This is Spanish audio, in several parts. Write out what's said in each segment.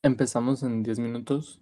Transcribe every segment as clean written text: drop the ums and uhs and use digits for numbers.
Empezamos en 10 minutos.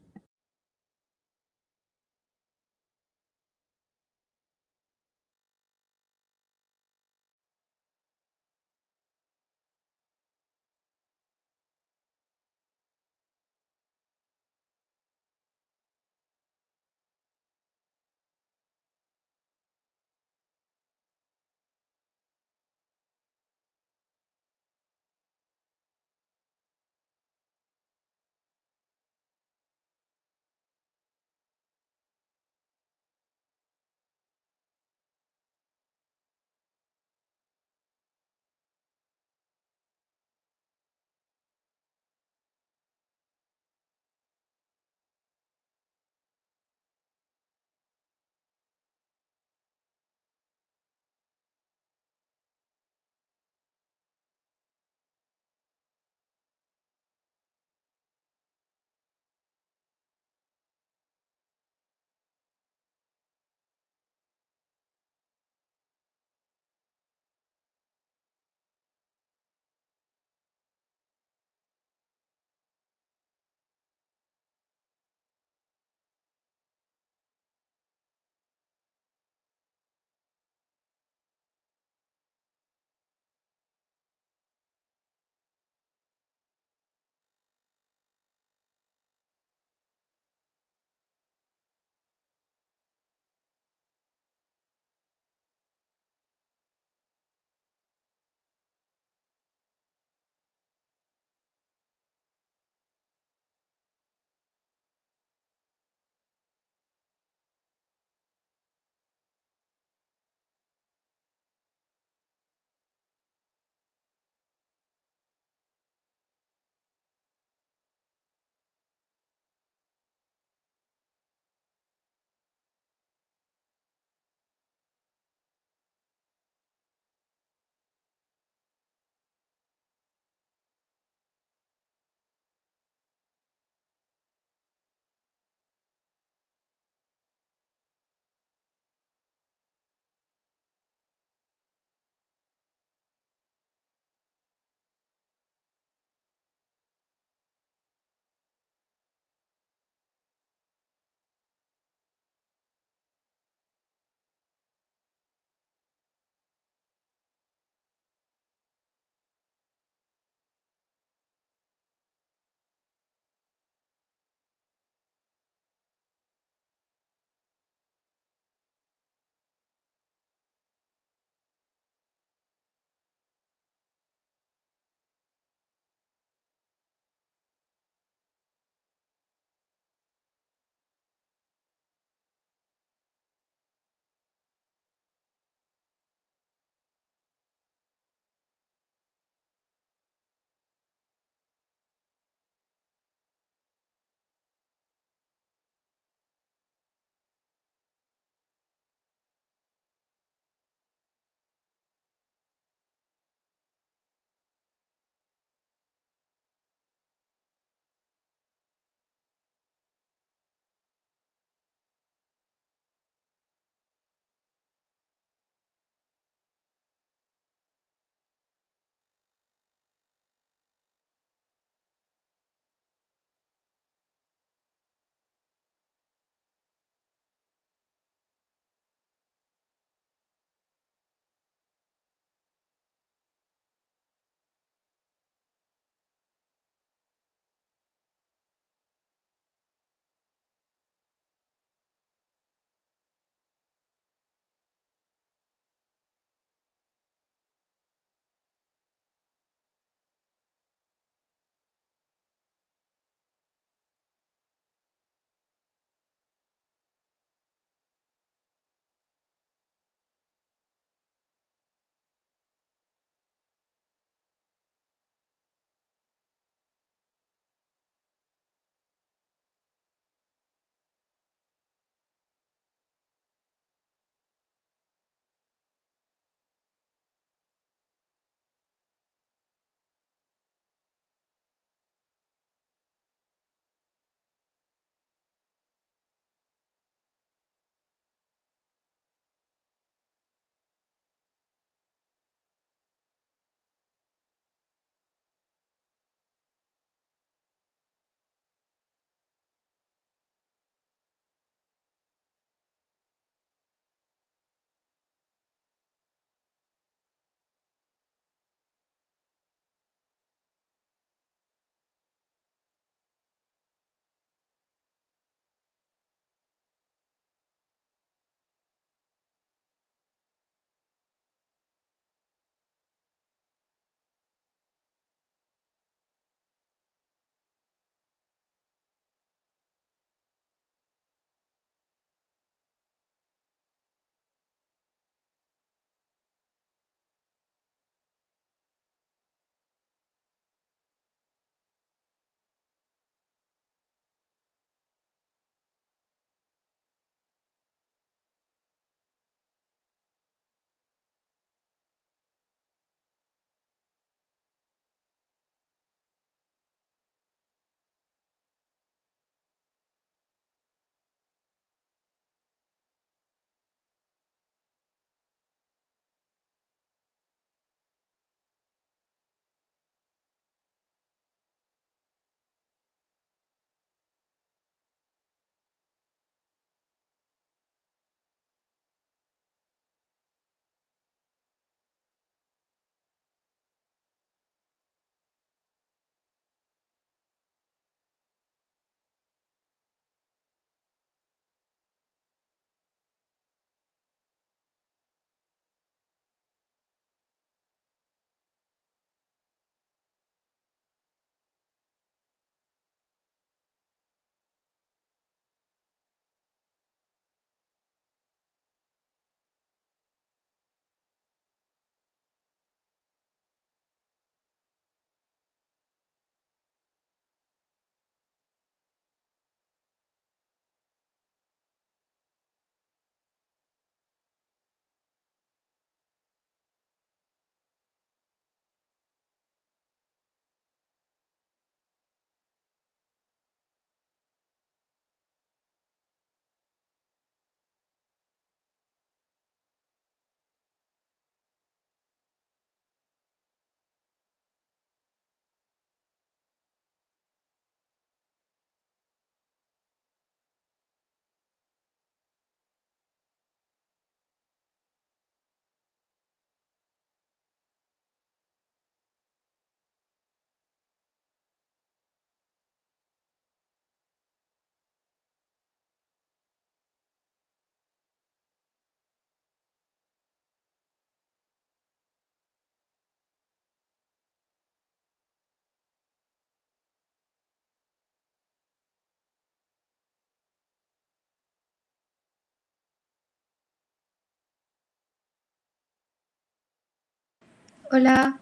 Hola,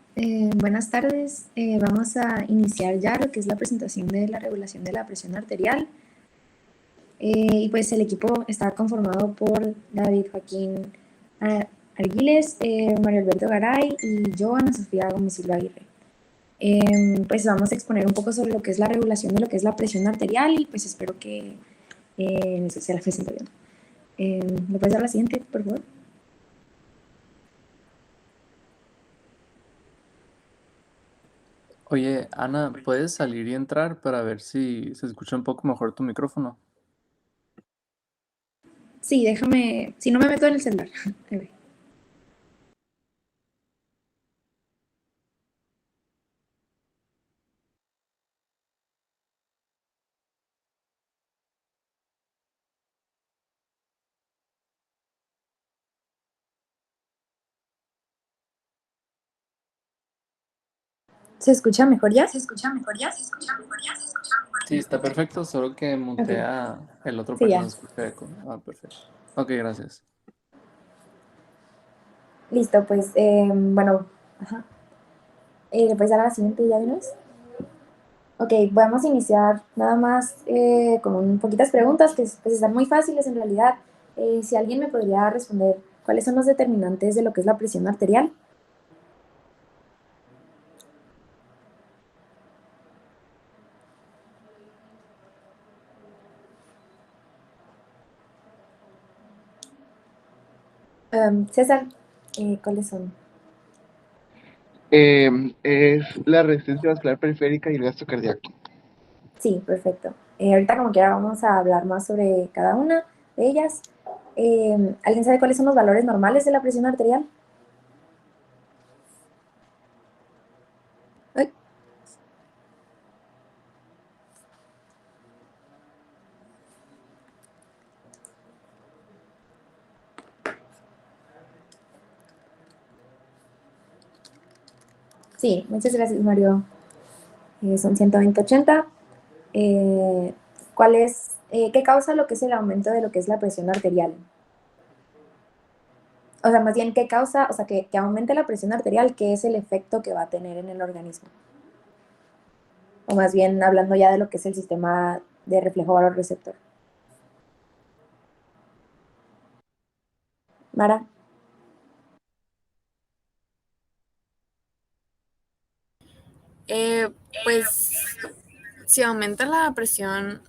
buenas tardes. Vamos a iniciar ya lo que es la presentación de la regulación de la presión arterial. Y pues el equipo está conformado por David Joaquín Arguiles, Mario Alberto Garay y yo, Ana Sofía Gómez Silva Aguirre. Pues vamos a exponer un poco sobre lo que es la regulación de lo que es la presión arterial y pues espero que se la presente bien. ¿Me puedes dar la siguiente, por favor? Oye, Ana, ¿puedes salir y entrar para ver si se escucha un poco mejor tu micrófono? Sí, déjame, si no me meto en el celular. Ahí voy. ¿Se escucha mejor ya? Sí, está perfecto, solo que Ok, mutea el otro sí, para que no ya. se escuche eco. Ah, perfecto. Ok, gracias. Listo, pues, bueno, ajá. ¿Le puedes dar a la siguiente ya de una vez? Ok, vamos a iniciar nada más con poquitas preguntas que pues, están muy fáciles en realidad. Si alguien me podría responder cuáles son los determinantes de lo que es la presión arterial. César, ¿cuáles son? Es la resistencia vascular periférica y el gasto cardíaco. Sí, perfecto. Ahorita como quiera vamos a hablar más sobre cada una de ellas. ¿Alguien sabe cuáles son los valores normales de la presión arterial? Ay, sí, muchas gracias, Mario. Son 120/80. Eh, ¿Qué causa lo que es el aumento de lo que es la presión arterial? O sea, más bien, ¿qué causa, o sea, que aumente la presión arterial, qué es el efecto que va a tener en el organismo? O más bien, hablando ya de lo que es el sistema de reflejo valor receptor. Mara, Eh, pues si aumenta la presión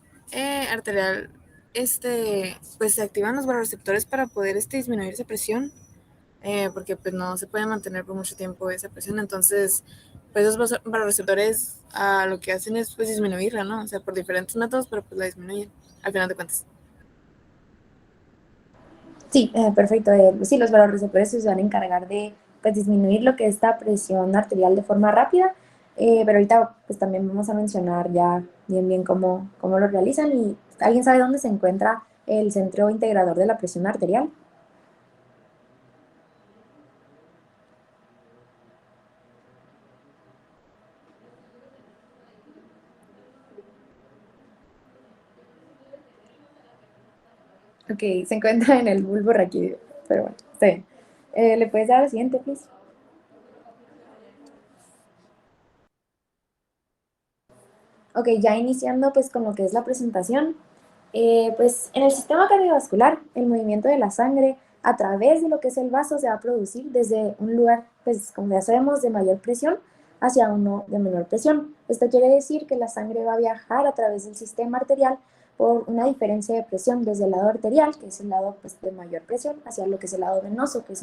arterial, pues se activan los vasoreceptores para poder disminuir esa presión, porque pues no se puede mantener por mucho tiempo esa presión. Entonces, pues esos vasoreceptores lo que hacen es pues disminuirla, ¿no? O sea, por diferentes métodos, pero pues la disminuyen, al final de cuentas. sí, perfecto. Sí, los valores receptores se van a encargar de pues, disminuir lo que es esta presión arterial de forma rápida, pero ahorita pues también vamos a mencionar ya bien cómo lo realizan y ¿alguien sabe dónde se encuentra el centro integrador de la presión arterial? Ok, se encuentra en el bulbo raquídeo, pero bueno, está bien. ¿Le puedes dar al siguiente, please? Ok, ya iniciando pues con lo que es la presentación, pues en el sistema cardiovascular, el movimiento de la sangre a través de lo que es el vaso se va a producir desde un lugar, pues como ya sabemos, de mayor presión hacia uno de menor presión. Esto quiere decir que la sangre va a viajar a través del sistema arterial por una diferencia de presión desde el lado arterial, que es el lado pues, de mayor presión, hacia lo que es el lado venoso, que es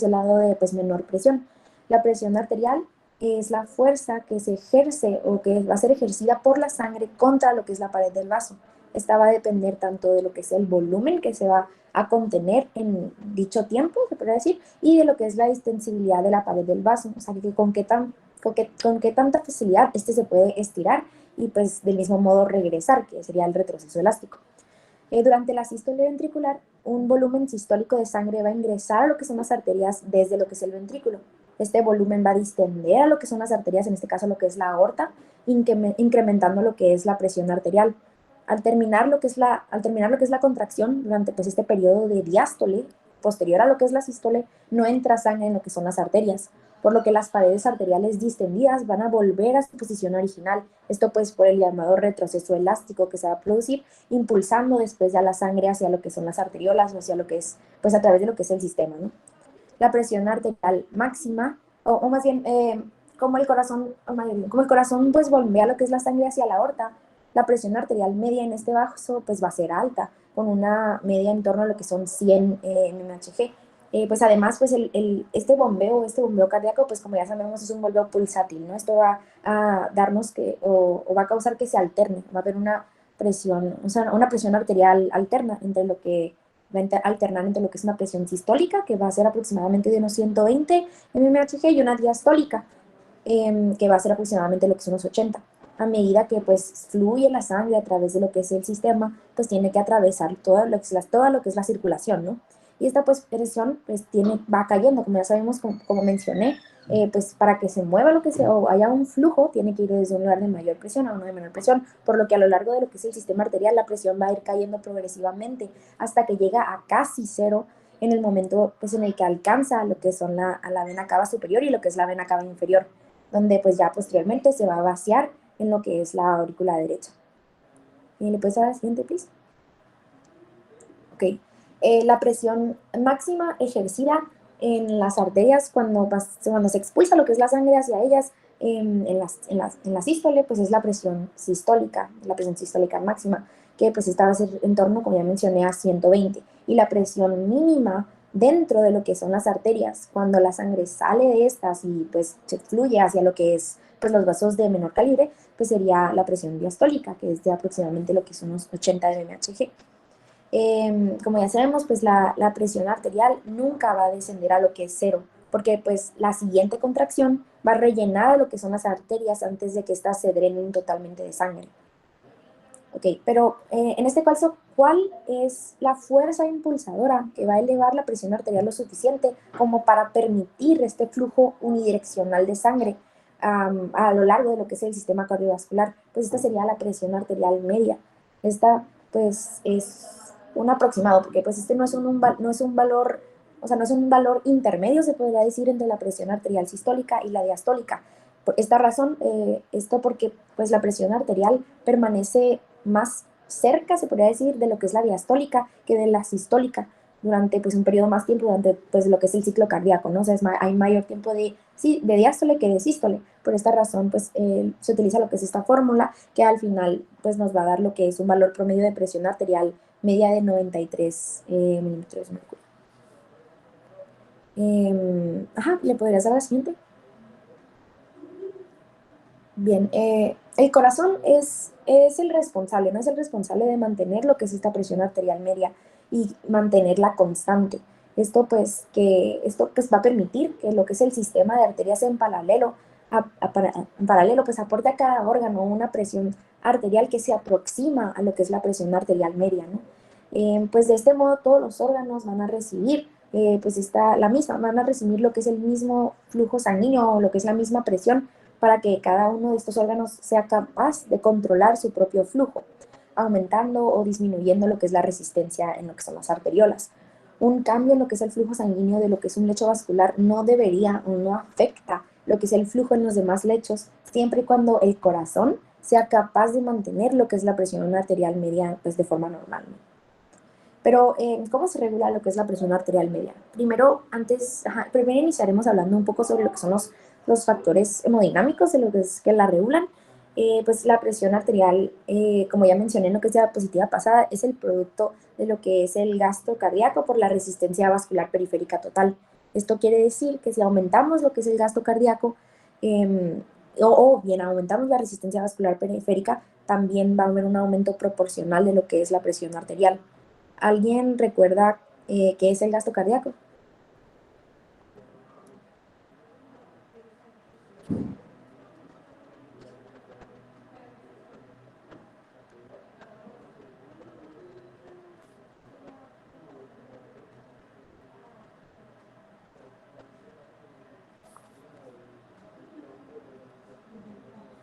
el lado de pues, menor presión. La presión arterial es la fuerza que se ejerce o que va a ser ejercida por la sangre contra lo que es la pared del vaso. Esta va a depender tanto de lo que es el volumen que se va a contener en dicho tiempo, se podría decir, y de lo que es la distensibilidad de la pared del vaso, o sea, que con qué tanta facilidad este se puede estirar y pues del mismo modo regresar, que sería el retroceso elástico. Durante la sístole ventricular, un volumen sistólico de sangre va a ingresar a lo que son las arterias desde lo que es el ventrículo. Este volumen va a distender a lo que son las arterias, en este caso lo que es la aorta, incrementando lo que es la presión arterial. Al terminar lo que es la contracción durante pues, este periodo de diástole, posterior a lo que es la sístole, no entra sangre en lo que son las arterias. por lo que las paredes arteriales distendidas van a volver a su posición original. Esto pues por el llamado retroceso elástico que se va a producir, impulsando después ya la sangre hacia lo que son las arteriolas o hacia lo que es, pues a través de lo que es el sistema, ¿no? La presión arterial máxima, o más bien, como el corazón, pues bombea lo que es la sangre hacia la aorta, la presión arterial media en este vaso pues va a ser alta, con una media en torno a lo que son 100 mmHg. Pues además, pues este bombeo cardíaco, pues como ya sabemos, es un bombeo pulsátil, ¿no? Esto va a darnos o va a causar que se alterne, va a haber una presión, o sea, una presión arterial alterna entre lo que va a alternar entre lo que es una presión sistólica, que va a ser aproximadamente de unos 120 mmHg, y una diastólica, que va a ser aproximadamente lo que son unos 80. A medida que pues fluye la sangre a través de lo que es el sistema, pues tiene que atravesar todo lo que es la circulación, ¿no? Y esta pues presión pues va cayendo, como ya sabemos, como mencioné, pues para que se mueva o haya un flujo, tiene que ir desde un lugar de mayor presión a uno de menor presión, por lo que a lo largo de lo que es el sistema arterial, la presión va a ir cayendo progresivamente hasta que llega a casi cero en el momento pues, en el que alcanza lo que son a la vena cava superior y lo que es la vena cava inferior, donde pues ya posteriormente se va a vaciar en lo que es la aurícula derecha. ¿Le puedes dar la siguiente, please? Ok. La presión máxima ejercida en las arterias cuando se expulsa lo que es la sangre hacia ellas en la sístole, pues es la presión sistólica máxima, que pues esta va a ser en torno, como ya mencioné, a 120. Y la presión mínima dentro de lo que son las arterias, cuando la sangre sale de estas y pues se fluye hacia lo que es pues los vasos de menor calibre, pues sería la presión diastólica, que es de aproximadamente lo que son unos 80 mmHg. Como ya sabemos, pues la presión arterial nunca va a descender a lo que es cero, porque pues la siguiente contracción va a rellenar lo que son las arterias antes de que éstas se drenen totalmente de sangre. Ok, pero en este caso, ¿cuál es la fuerza impulsadora que va a elevar la presión arterial lo suficiente como para permitir este flujo unidireccional de sangre a lo largo de lo que es el sistema cardiovascular? Pues esta sería la presión arterial media. Esta pues es un aproximado, porque pues este no es un valor, o sea, no es un valor intermedio, se podría decir, entre la presión arterial sistólica y la diastólica. Por esta razón, esto porque pues la presión arterial permanece más cerca, se podría decir, de lo que es la diastólica que de la sistólica durante pues un periodo más tiempo, durante pues lo que es el ciclo cardíaco, ¿no? O sea, hay mayor tiempo de diástole que de sístole. Por esta razón, pues se utiliza lo que es esta fórmula, que al final pues nos va a dar lo que es un valor promedio de presión arterial media de 93 milímetros de mercurio. ¿Le podrías dar la siguiente? Bien, el corazón es el responsable, no es el responsable de mantener lo que es esta presión arterial media y mantenerla constante. Esto pues va a permitir que lo que es el sistema de arterias en paralelo, pues aporte a cada órgano una presión arterial que se aproxima a lo que es la presión arterial media, ¿no? Pues de este modo todos los órganos van a recibir van a recibir lo que es el mismo flujo sanguíneo o lo que es la misma presión, para que cada uno de estos órganos sea capaz de controlar su propio flujo, aumentando o disminuyendo lo que es la resistencia en lo que son las arteriolas. Un cambio en lo que es el flujo sanguíneo de lo que es un lecho vascular no debería o no afecta lo que es el flujo en los demás lechos, siempre y cuando el corazón sea capaz de mantener lo que es la presión arterial media pues, de forma normal, ¿no? Pero, ¿cómo se regula lo que es la presión arterial media? Primero iniciaremos hablando un poco sobre lo que son los factores hemodinámicos de lo que es que la regulan. Pues la presión arterial, como ya mencioné en lo que es la diapositiva pasada, es el producto de lo que es el gasto cardíaco por la resistencia vascular periférica total. Esto quiere decir que si aumentamos lo que es el gasto cardíaco, o bien aumentamos la resistencia vascular periférica, también va a haber un aumento proporcional de lo que es la presión arterial. ¿Alguien recuerda qué es el gasto cardíaco?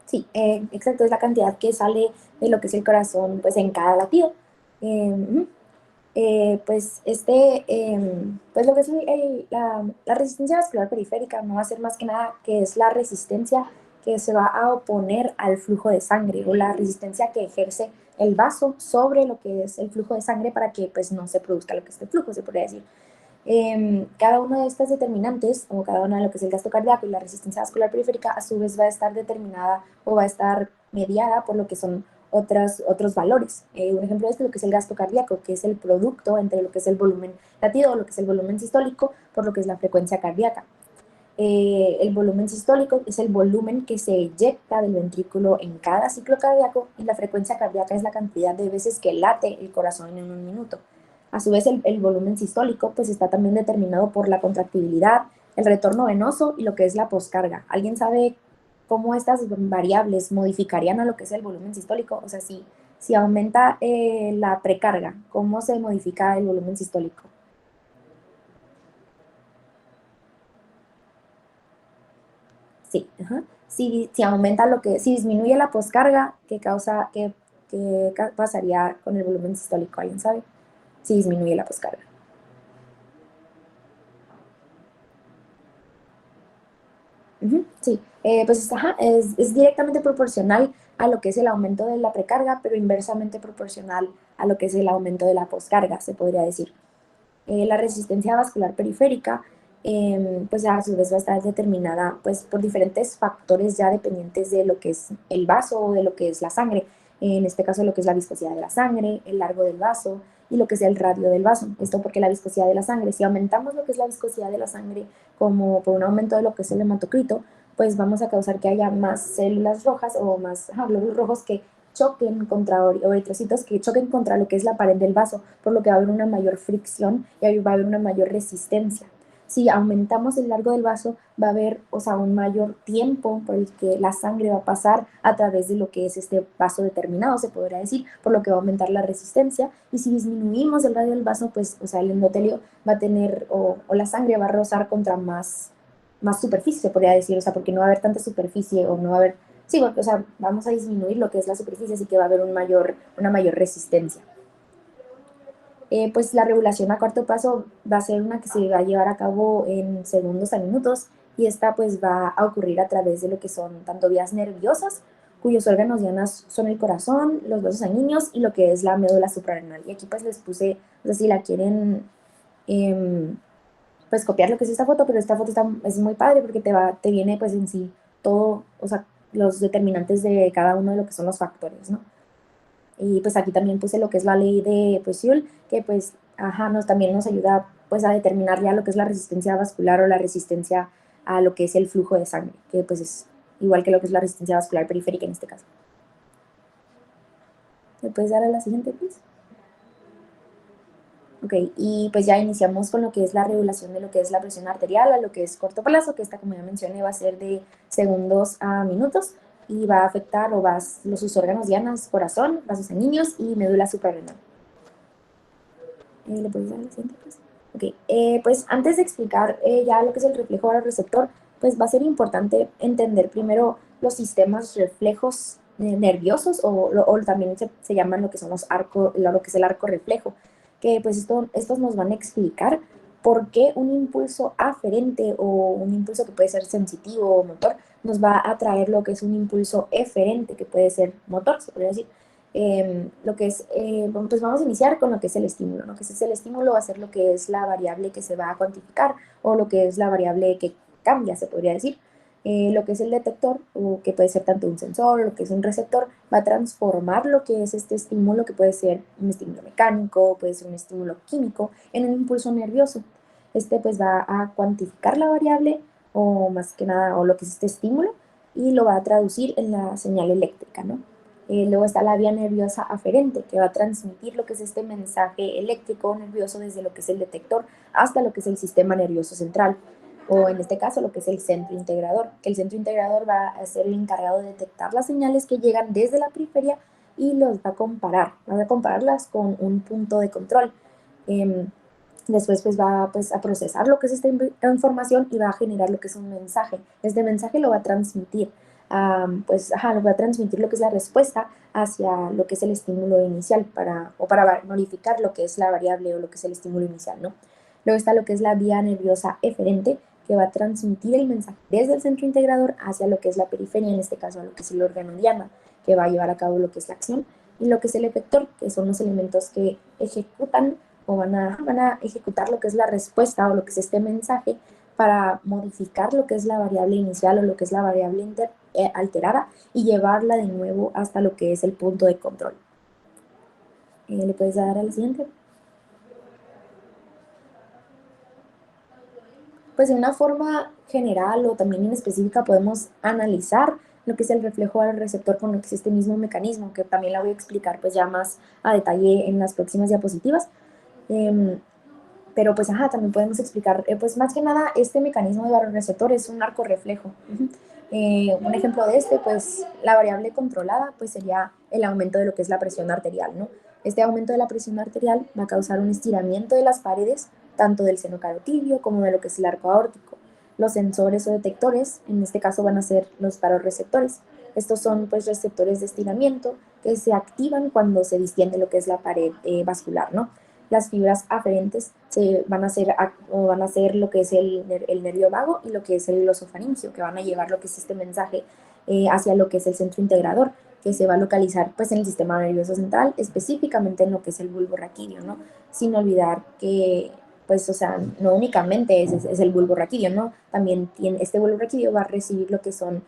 Sí, exacto, es la cantidad que sale de lo que es el corazón pues en cada latido. pues, pues lo que es la resistencia vascular periférica no va a ser más que nada que es la resistencia que se va a oponer al flujo de sangre o la resistencia que ejerce el vaso sobre lo que es el flujo de sangre para que pues no se produzca lo que es el flujo, se podría decir. Cada una de estas determinantes, o cada una de lo que es el gasto cardíaco y la resistencia vascular periférica, a su vez va a estar determinada o va a estar mediada por lo que son otros valores. Un ejemplo de esto es lo que es el gasto cardíaco, que es el producto entre lo que es el volumen latido o lo que es el volumen sistólico por lo que es la frecuencia cardíaca. El volumen sistólico es el volumen que se eyecta del ventrículo en cada ciclo cardíaco y la frecuencia cardíaca es la cantidad de veces que late el corazón en un minuto. A su vez, el volumen sistólico pues está también determinado por la contractibilidad, el retorno venoso y lo que es la poscarga. ¿Alguien sabe cómo estas variables modificarían a lo que es el volumen sistólico? O sea, si aumenta la precarga, ¿cómo se modifica el volumen sistólico? Sí, ajá. Si aumenta si disminuye la poscarga, ¿qué pasaría con el volumen sistólico? ¿Alguien sabe? Si disminuye la poscarga. Sí, pues ajá, es directamente proporcional a lo que es el aumento de la precarga, pero inversamente proporcional a lo que es el aumento de la poscarga, se podría decir. La resistencia vascular periférica, pues a su vez va a estar determinada pues, por diferentes factores ya dependientes de lo que es el vaso o de lo que es la sangre. En este caso, lo que es la viscosidad de la sangre, el largo del vaso y lo que es el radio del vaso. Esto porque la viscosidad de la sangre, si aumentamos lo que es la viscosidad de la sangre como por un aumento de lo que es el hematocrito, pues vamos a causar que haya más células rojas o más glóbulos rojos que choquen contra o eritrocitos que choquen contra lo que es la pared del vaso, por lo que va a haber una mayor fricción y ahí va a haber una mayor resistencia. Si aumentamos el largo del vaso, va a haber, o sea, un mayor tiempo por el que la sangre va a pasar a través de lo que es este vaso determinado, se podría decir, por lo que va a aumentar la resistencia. Y si disminuimos el radio del vaso, pues, o sea, el endotelio va a tener, o la sangre va a rozar contra más superficie, se podría decir, o sea, porque no va a haber tanta superficie o no va a haber. Sí, porque, o sea, vamos a disminuir lo que es la superficie, así que va a haber una mayor resistencia. Pues la regulación a corto plazo va a ser una que se va a llevar a cabo en segundos a minutos y esta pues va a ocurrir a través de lo que son tanto vías nerviosas, cuyos órganos dianas son el corazón, los vasos sanguíneos y lo que es la médula suprarrenal. Y aquí pues les puse, o sea, si la quieren pues copiar lo que es esta foto, pero esta foto es muy padre porque te viene pues en sí todo, o sea, los determinantes de cada uno de lo que son los factores, ¿no? Y pues aquí también puse lo que es la ley de Poiseuille, que pues, ajá, también nos ayuda pues a determinar ya lo que es la resistencia vascular o la resistencia a lo que es el flujo de sangre, que pues es igual que lo que es la resistencia vascular periférica en este caso. ¿Me puedes dar a la siguiente, please? Ok, y pues ya iniciamos con lo que es la regulación de lo que es la presión arterial a lo que es corto plazo, que esta, como ya mencioné, va a ser de segundos a minutos y va a afectar sus órganos dianas, corazón, vasos sanguíneos y médula suprarrenal. ¿Le puedes dar la siguiente, pues? Ok, pues antes de explicar ya lo que es el reflejo al receptor, pues va a ser importante entender primero los sistemas reflejos nerviosos o también se llaman lo que son lo que es el arco reflejo, que pues estos nos van a explicar por qué un impulso aferente o un impulso que puede ser sensitivo o motor nos va a traer lo que es un impulso eferente que puede ser motor, se podría decir. Pues vamos a iniciar con lo que es el estímulo, ¿no? Que es el estímulo va a ser lo que es la variable que se va a cuantificar o lo que es la variable que cambia, se podría decir. Lo que es el detector, o que puede ser tanto un sensor o lo que es un receptor, va a transformar lo que es este estímulo, que puede ser un estímulo mecánico, puede ser un estímulo químico, en un impulso nervioso. Este pues va a cuantificar la variable o más que nada, o lo que es este estímulo, y lo va a traducir en la señal eléctrica, ¿no? Luego está la vía nerviosa aferente, que va a transmitir lo que es este mensaje eléctrico o nervioso desde lo que es el detector hasta lo que es el sistema nervioso central, o en este caso lo que es el centro integrador, que el centro integrador va a ser el encargado de detectar las señales que llegan desde la periferia y los va a compararlas con un punto de control. Después pues va pues, a procesar lo que es esta información y va a generar lo que es un mensaje. Este mensaje lo va a transmitir lo va a transmitir lo que es la respuesta hacia lo que es el estímulo inicial o para modificar lo que es la variable o lo que es el estímulo inicial, ¿no? Luego está lo que es la vía nerviosa eferente, que va a transmitir el mensaje desde el centro integrador hacia lo que es la periferia, en este caso a lo que es el órgano diana, que va a llevar a cabo lo que es la acción, y lo que es el efector, que son los elementos que ejecutan o van a ejecutar lo que es la respuesta o lo que es este mensaje para modificar lo que es la variable inicial o lo que es la variable alterada y llevarla de nuevo hasta lo que es el punto de control. ¿Le puedes dar a la siguiente? Pues de una forma general o también en específica podemos analizar lo que es el reflejo al receptor con lo que es este mismo mecanismo, que también la voy a explicar pues ya más a detalle en las próximas diapositivas. Pero pues también podemos explicar, pues más que nada este mecanismo de barorreceptor es un arco reflejo. Un ejemplo de pues la variable controlada pues sería el aumento de lo que es la presión arterial, ¿no? Este aumento de la presión arterial va a causar un estiramiento de las paredes, tanto del seno carotidio como de lo que es el arco aórtico. Los sensores o detectores, en este caso van a ser los barorreceptores. Estos son pues receptores de estiramiento que se activan cuando se distiende lo que es la pared vascular, ¿no? Las fibras aferentes van a ser lo que es el nervio vago y lo que es el glosofaringio, que van a llevar lo que es este mensaje hacia lo que es el centro integrador, que se va a localizar pues en el sistema nervioso central, específicamente en lo que es el bulbo raquídeo, ¿no? Sin olvidar que pues, o sea, no únicamente es el bulbo raquídeo, ¿no? También este bulbo raquídeo va a recibir lo que son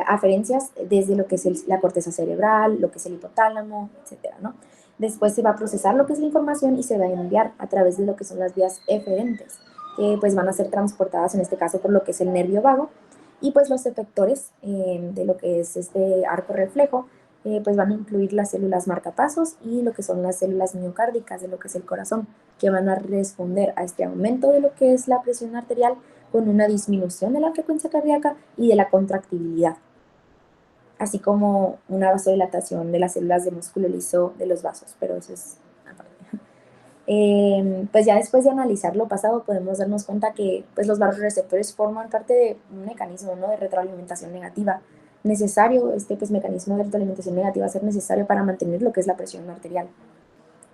aferencias desde lo que es la corteza cerebral, lo que es el hipotálamo, etcétera, ¿no? Después se va a procesar lo que es la información y se va a enviar a través de lo que son las vías eferentes, que pues van a ser transportadas en este caso por lo que es el nervio vago, y pues los efectores de lo que es este arco reflejo pues van a incluir las células marcapasos y lo que son las células miocárdicas de lo que es el corazón, que van a responder a este aumento de lo que es la presión arterial con una disminución de la frecuencia cardíaca y de la contractibilidad, así como una vasodilatación de las células de músculo liso de los vasos, pero eso es aparte. Pues ya después de analizar lo pasado podemos darnos cuenta que pues los barorreceptores forman parte de un mecanismo, ¿no?, de retroalimentación negativa necesario. Pues mecanismo de retroalimentación negativa va a ser necesario para mantener lo que es la presión arterial.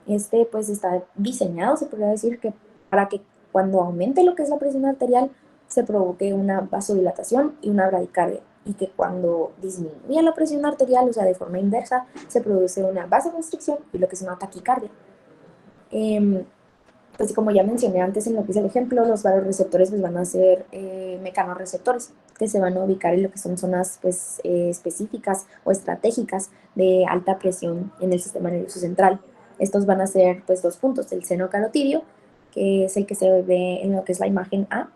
Pues está diseñado, se podría decir, que para que cuando aumente lo que es la presión arterial se provoque una vasodilatación y una bradicardia, y que cuando disminuye la presión arterial, o sea, de forma inversa, se produce una vasoconstricción y lo que es una taquicardia. Pues como ya mencioné antes en lo que es el ejemplo, los barorreceptores pues van a ser mecanorreceptores que se van a ubicar en lo que son zonas pues específicas o estratégicas de alta presión en el sistema nervioso central. Estos van a ser pues dos puntos, el seno carotidio, que es el que se ve en lo que es la imagen A,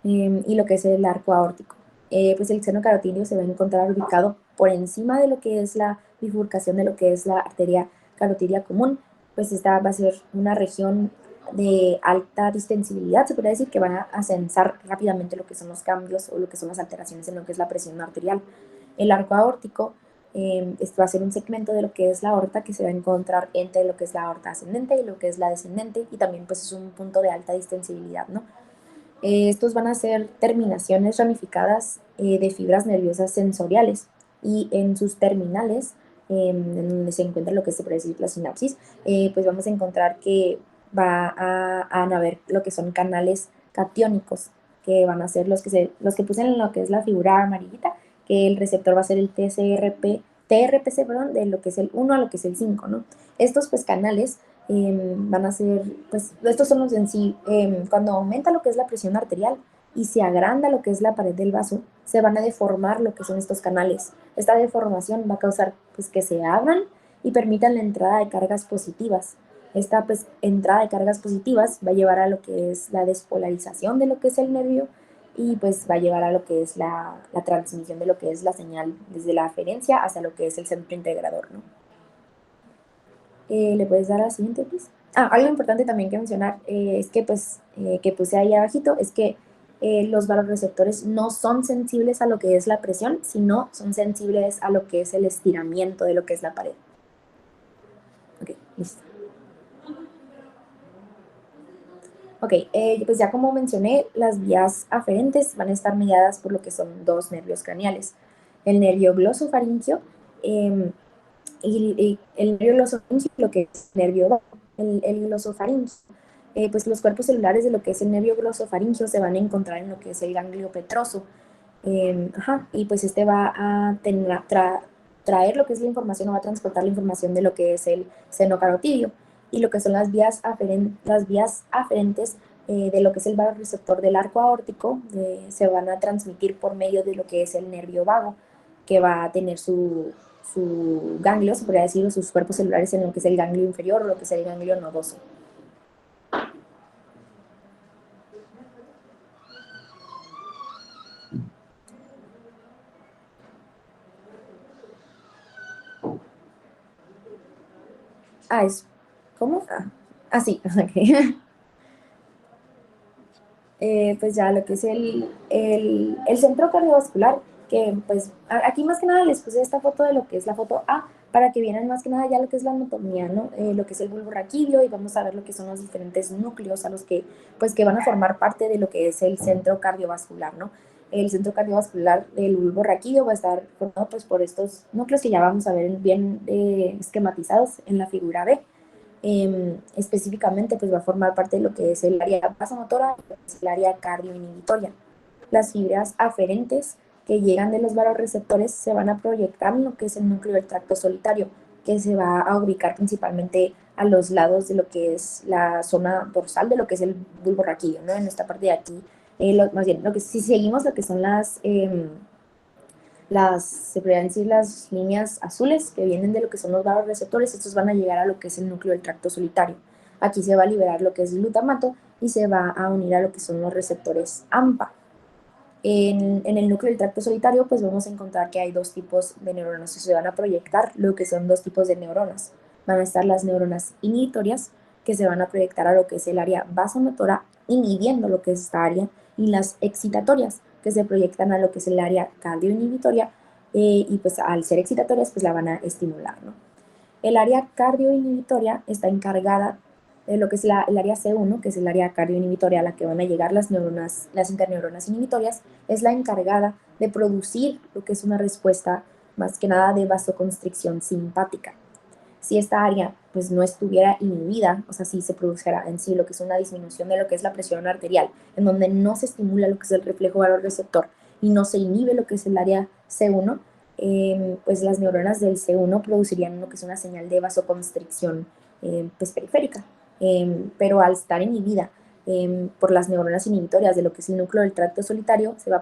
y lo que es el arco aórtico. Pues el seno carotidio se va a encontrar ubicado por encima de lo que es la bifurcación de lo que es la arteria carotidia común. Pues esta va a ser una región de alta distensibilidad, se podría decir, que van a sensar rápidamente lo que son los cambios o lo que son las alteraciones en lo que es la presión arterial. El arco aórtico esto va a ser un segmento de lo que es la aorta que se va a encontrar entre lo que es la aorta ascendente y lo que es la descendente, y también pues es un punto de alta distensibilidad, ¿no? Estos van a ser terminaciones ramificadas de fibras nerviosas sensoriales, y en sus terminales, en donde se encuentra lo que se puede decir la sinapsis, pues vamos a encontrar que va a haber lo que son canales catiónicos, que van a ser los que puse en lo que es la figura amarillita, que el receptor va a ser el TRPC, perdón, de lo que es el 1 a lo que es el 5, ¿no? Estos pues canales van a ser, pues estos son los en sí, cuando aumenta lo que es la presión arterial y se agranda lo que es la pared del vaso, se van a deformar lo que son estos canales. Esta deformación va a causar pues que se abran y permitan la entrada de cargas positivas. Esta pues entrada de cargas positivas va a llevar a lo que es la despolarización de lo que es el nervio, y pues va a llevar a lo que es la transmisión de lo que es la señal desde la aferencia hacia lo que es el centro integrador, ¿no? ¿Le puedes dar a la siguiente, please? Algo importante también que mencionar es que pues que puse ahí abajito, es que los barorreceptores no son sensibles a lo que es la presión, sino son sensibles a lo que es el estiramiento de lo que es la pared. Ok, listo. Ok, pues ya como mencioné, las vías aferentes van a estar mediadas por lo que son dos nervios craneales, el nervio glosofaringio y el nervio glosofaringio, lo que es el nervio vago, el glosofaringio. Pues los cuerpos celulares de lo que es el nervio glosofaringio se van a encontrar en lo que es el ganglio petroso. Y pues este va a traer lo que es la información o va a transportar la información de lo que es el seno carotidio y lo que son las vías aferentes de lo que es el vasoreceptor del arco aórtico se van a transmitir por medio de lo que es el nervio vago, que va a tener su ganglio, se podría decir, sus cuerpos celulares en lo que es el ganglio inferior o lo que es el ganglio nodoso. ¿Cómo? Sí, ok. Pues ya lo que es el centro cardiovascular, que pues aquí más que nada les puse esta foto de lo que es la foto A, para que vieran más que nada ya lo que es la anatomía, ¿no? Lo que es el bulbo raquídeo y vamos a ver lo que son los diferentes núcleos a los que, pues, que van a formar parte de lo que es el centro cardiovascular, ¿no? El centro cardiovascular del bulbo raquídeo va a estar formado pues por estos núcleos que ya vamos a ver bien esquematizados en la figura B. Específicamente pues va a formar parte de lo que es el área vasomotora, el área cardioinhibitoria. Las fibras aferentes que llegan de los vasoreceptores se van a proyectar en lo que es el núcleo del tracto solitario, que se va a ubicar principalmente a los lados de lo que es la zona dorsal de lo que es el bulbo raquídeo, ¿no? En esta parte de aquí, más bien, si seguimos lo que son se podrían decir las líneas azules que vienen de lo que son los vasoreceptores, estos van a llegar a lo que es el núcleo del tracto solitario. Aquí se va a liberar lo que es glutamato y se va a unir a lo que son los receptores AMPA. En el núcleo del tracto solitario pues vamos a encontrar que hay dos tipos de neuronas que se van a proyectar, lo que son dos tipos de neuronas. Van a estar las neuronas inhibitorias, que se van a proyectar a lo que es el área vasomotora, inhibiendo lo que es esta área, y las excitatorias, que se proyectan a lo que es el área cardioinhibitoria, y pues al ser excitatorias pues la van a estimular, ¿no? El área cardioinhibitoria está encargada de lo que es el área C1, que es el área cardioinhibitoria a la que van a llegar las interneuronas inhibitorias, es la encargada de producir lo que es una respuesta más que nada de vasoconstricción simpática. Si esta área pues no estuviera inhibida, o sea, si se produjera en sí lo que es una disminución de lo que es la presión arterial, en donde no se estimula lo que es el reflejo vasoreceptor y no se inhibe lo que es el área C1, pues las neuronas del C1 producirían lo que es una señal de vasoconstricción pues periférica, pero al estar inhibida por las neuronas inhibitorias de lo que es el núcleo del tracto solitario, va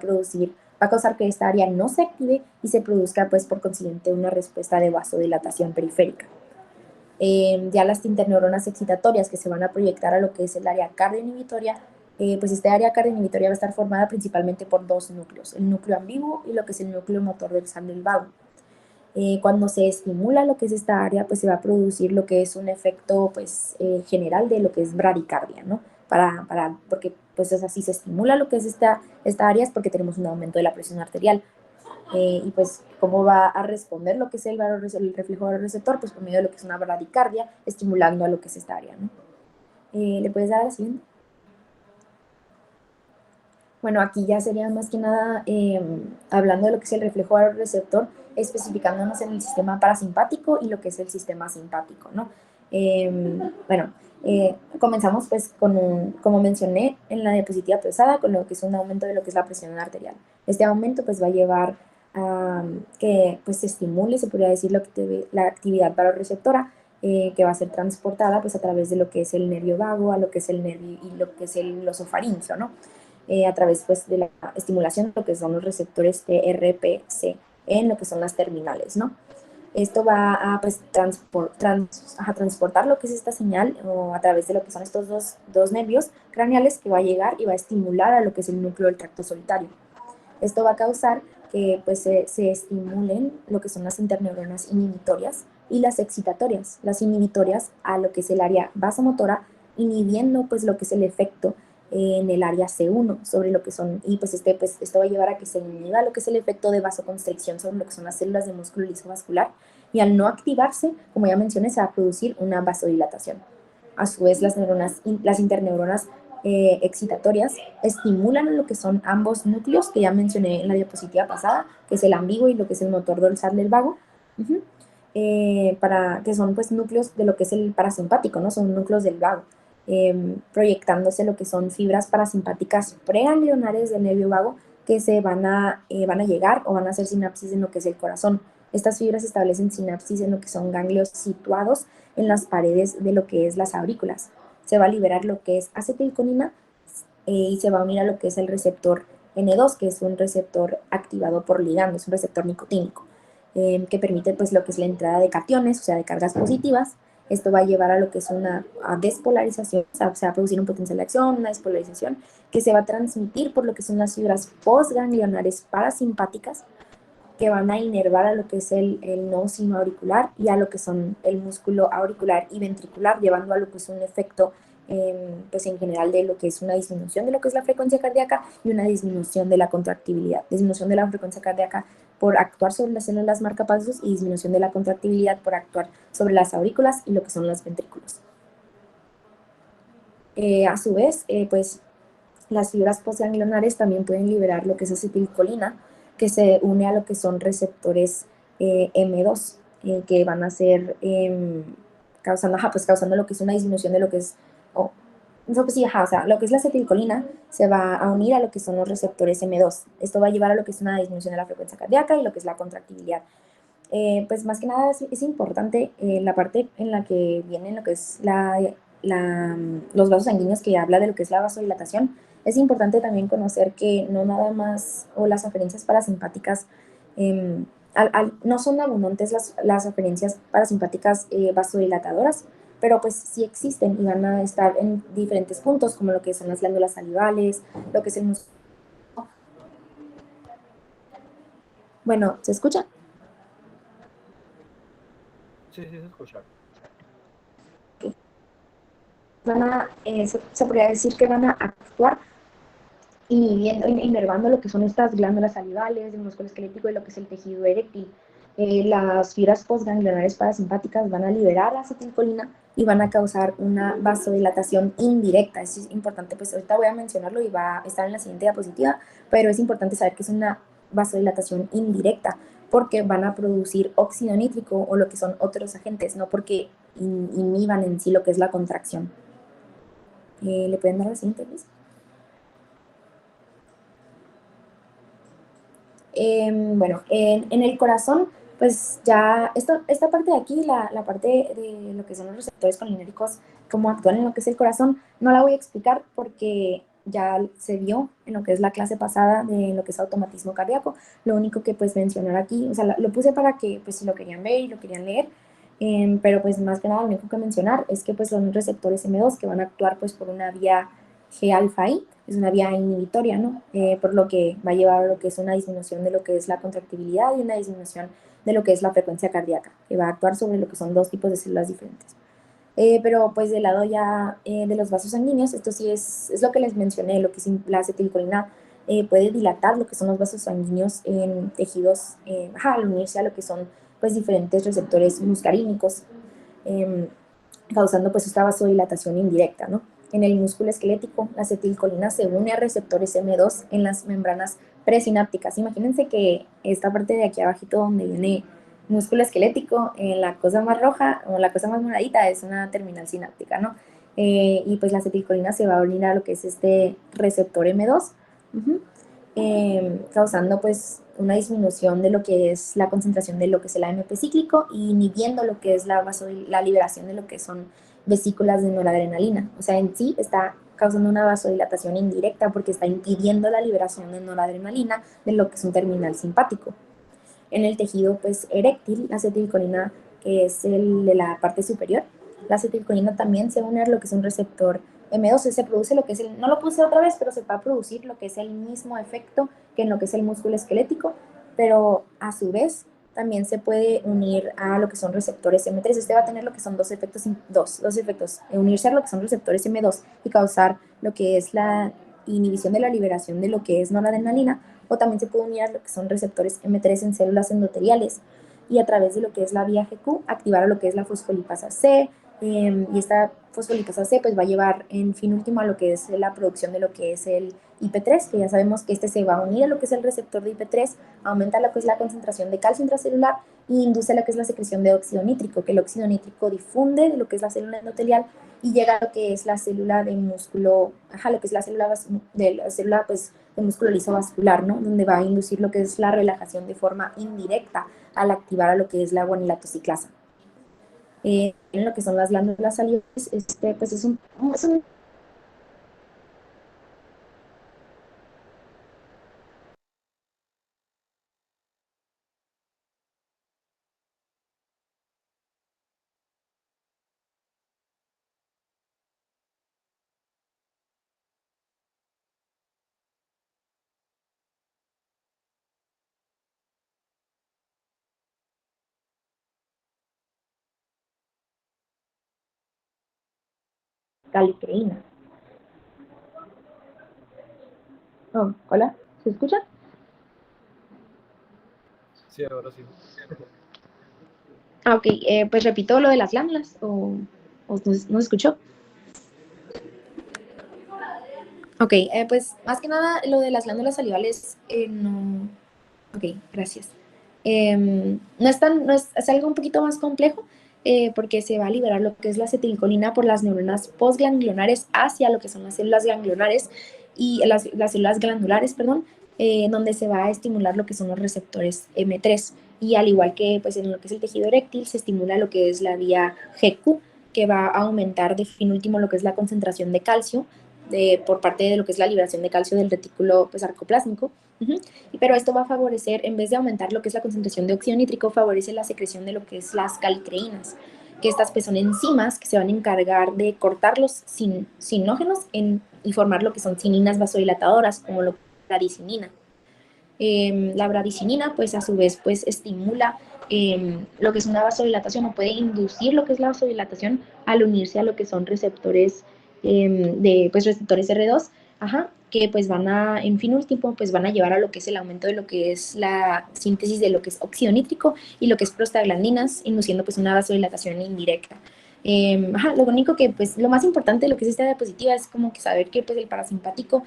a causar que esta área no se active y se produzca pues por consiguiente una respuesta de vasodilatación periférica. Ya las interneuronas excitatorias que se van a proyectar a lo que es el área cardioinhibitoria, pues esta área cardioinhibitoria va a estar formada principalmente por dos núcleos, el núcleo ambiguo y lo que es el núcleo motor del del vago. Cuando se estimula lo que es esta área, pues se va a producir lo que es un efecto pues, general de lo que es bradicardia, ¿no? Porque pues así se estimula lo que es esta área es porque tenemos un aumento de la presión arterial. Y pues cómo va a responder lo que es el reflejo vasoreceptor, pues por medio de lo que es una bradicardia, estimulando a lo que es esta área, ¿no? ¿Le puedes dar a la siguiente? Bueno, aquí ya sería más que nada hablando de lo que es el reflejo vasoreceptor, especificándonos en el sistema parasimpático y lo que es el sistema simpático, ¿no? Comenzamos pues como mencioné en la diapositiva pasada, con lo que es un aumento de lo que es la presión arterial. Este aumento pues va a llevar a que pues se estimule, se podría decir, la actividad vasoreceptora, que va a ser transportada pues a través de lo que es el nervio vago, a lo que es el nervio y lo que es el glosofaringio, ¿no? A través pues de la estimulación de lo que son los receptores TRPC en lo que son las terminales, ¿no? Esto va a pues, transportar lo que es esta señal o a través de lo que son estos dos nervios craneales que va a llegar y va a estimular a lo que es el núcleo del tracto solitario. Esto va a causar que pues, se estimulen lo que son las interneuronas inhibitorias y las excitatorias. Las inhibitorias a lo que es el área vasomotora, inhibiendo pues lo que es el efecto en el área C1 sobre lo que son, y pues esto va a llevar a que se inhiba lo que es el efecto de vasoconstricción sobre lo que son las células de músculo liso vascular, y al no activarse, como ya mencioné, se va a producir una vasodilatación. A su vez, las interneuronas excitatorias estimulan lo que son ambos núcleos que ya mencioné en la diapositiva pasada, que es el ambiguo y lo que es el motor dorsal del vago. que son pues núcleos de lo que es el parasimpático, ¿no? Son núcleos del vago, proyectándose lo que son fibras parasimpáticas preganglionares del nervio vago que van a llegar o van a hacer sinapsis en lo que es el corazón. Estas fibras establecen sinapsis en lo que son ganglios situados en las paredes de lo que es las aurículas. Se va a liberar lo que es acetilcolina y se va a unir a lo que es el receptor N2, que es un receptor activado por ligando, es un receptor nicotínico, que permite pues lo que es la entrada de cationes, o sea, de cargas positivas. Esto va a llevar a lo que es una despolarización, o sea, se va a producir un potencial de acción, una despolarización, que se va a transmitir por lo que son las fibras postganglionares parasimpáticas, que van a inervar a lo que es el nodo sinoauricular y a lo que son el músculo auricular y ventricular, llevando a lo que es un efecto, pues en general, de lo que es una disminución de lo que es la frecuencia cardíaca y una disminución de la contractibilidad. Disminución de la frecuencia cardíaca por actuar sobre las células marcapasos y disminución de la contractibilidad por actuar sobre las aurículas y lo que son los ventrículos. A su vez, pues las fibras postganglionares también pueden liberar lo que es acetilcolina, que se une a lo que son receptores M2, que van a ser causando lo que es una disminución de lo que es, pues sí, o sea, lo que es la acetilcolina se va a unir a lo que son los receptores M2. Esto va a llevar a lo que es una disminución de la frecuencia cardíaca y lo que es la contractibilidad. Pues más que nada es importante la parte en la que viene lo que es los vasos sanguíneos, que habla de lo que es la vasodilatación. Es importante también conocer que no nada más, o las aferencias parasimpáticas, no son abundantes las aferencias parasimpáticas vasodilatadoras, pero pues sí existen y van a estar en diferentes puntos, como lo que son las glándulas salivales, lo que es el músculo. Bueno, ¿se escucha? Sí, se escucha. Se podría decir que van a actuar inervando lo que son estas glándulas salivales, el músculo esquelético y lo que es el tejido eréctil. Las fibras postganglionares parasimpáticas van a liberar la acetilcolina y van a causar una vasodilatación indirecta. Eso es importante, pues ahorita voy a mencionarlo y va a estar en la siguiente diapositiva, pero es importante saber que es una vasodilatación indirecta, porque van a producir óxido nítrico o lo que son otros agentes, no porque inhiban en sí lo que es la contracción. ¿Le pueden dar la siguiente, please? Bueno, en el corazón, pues ya, esta parte de aquí, la parte de lo que son los receptores colinéricos, cómo actúan en lo que es el corazón, no la voy a explicar porque ya se vio en lo que es la clase pasada de lo que es automatismo cardíaco. Lo único que pues mencionar aquí, o sea, lo puse para que pues si lo querían ver y lo querían leer, pero pues más que nada lo único que mencionar es que pues son receptores M2 que van a actuar pues por una vía G-alfa-I, es una vía inhibitoria, ¿no? Por lo que va a llevar a lo que es una disminución de lo que es la contractibilidad y una disminución de lo que es la frecuencia cardíaca, que va a actuar sobre lo que son dos tipos de células diferentes. Pero pues del lado ya de los vasos sanguíneos, esto sí es lo que les mencioné, lo que es la acetilcolina puede dilatar lo que son los vasos sanguíneos en tejidos, al unirse a lo que son pues diferentes receptores muscarínicos, causando pues esta vasodilatación indirecta, ¿no? En el músculo esquelético, la acetilcolina se une a receptores M2 en las membranas presinápticas. Imagínense que esta parte de aquí abajito donde viene músculo esquelético, la cosa más roja o la cosa más moradita es una terminal sináptica, ¿no? Y pues la acetilcolina se va a unir a lo que es este receptor M2, causando pues una disminución de lo que es la concentración de lo que es el AMP cíclico y inhibiendo lo que es la liberación de lo que son vesículas de noradrenalina. O sea, en sí está causando una vasodilatación indirecta porque está impidiendo la liberación de noradrenalina de lo que es un terminal simpático. En el tejido pues eréctil, la acetilcolina, que es el de la parte superior, la acetilcolina también se une a lo que es un receptor M2, se produce lo que es no lo puse otra vez, pero se va a producir lo que es el mismo efecto que en lo que es el músculo esquelético, pero a su vez también se puede unir a lo que son receptores M3. Este va a tener lo que son dos efectos, unirse a lo que son receptores M2 y causar lo que es la inhibición de la liberación de lo que es noradrenalina, o también se puede unir a lo que son receptores M3 en células endoteliales y a través de lo que es la vía GQ activar a lo que es la fosfolipasa C, y esta fosfolipasa C pues va a llevar en fin último a lo que es la producción de lo que es el IP3, que ya sabemos que este se va a unir a lo que es el receptor de IP3, aumenta lo que es la concentración de calcio intracelular y induce lo que es la secreción de óxido nítrico, que el óxido nítrico difunde de lo que es la célula endotelial y llega a lo que es la célula de músculo, lo que es la célula pues, de músculo liso vascular, ¿no? Donde va a inducir lo que es la relajación de forma indirecta al activar a lo que es la guanilatociclasa. En lo que son las glándulas salivales, pues es un calicreína. Oh, hola, ¿se escucha? Sí, ahora sí. Ok, pues repito lo de las glándulas, o no se escuchó. Ok, pues más que nada lo de las glándulas salivales, no. Ok, gracias. Es algo un poquito más complejo porque se va a liberar lo que es la acetilcolina por las neuronas postganglionares hacia lo que son las células ganglionares y las células glandulares, perdón, donde se va a estimular lo que son los receptores M3. Y al igual que pues, en lo que es el tejido eréctil, se estimula lo que es la vía GQ, que va a aumentar de fin último lo que es la concentración de calcio por parte de lo que es la liberación de calcio del retículo pues, sarcoplásmico. Pero esto va a favorecer, en vez de aumentar lo que es la concentración de óxido nítrico, favorece la secreción de lo que es las calicreínas, que estas pues, son enzimas que se van a encargar de cortar los sinógenos y formar lo que son cininas vasodilatadoras, como la bradicinina. La bradicinina, pues a su vez, pues estimula lo que es una vasodilatación o puede inducir lo que es la vasodilatación al unirse a lo que son receptores receptores R2, que pues van a, en fin último, pues van a llevar a lo que es el aumento de lo que es la síntesis de lo que es óxido nítrico y lo que es prostaglandinas, induciendo pues una vasodilatación indirecta. Lo único que, pues, lo más importante de lo que es esta diapositiva es como que saber que pues el parasimpático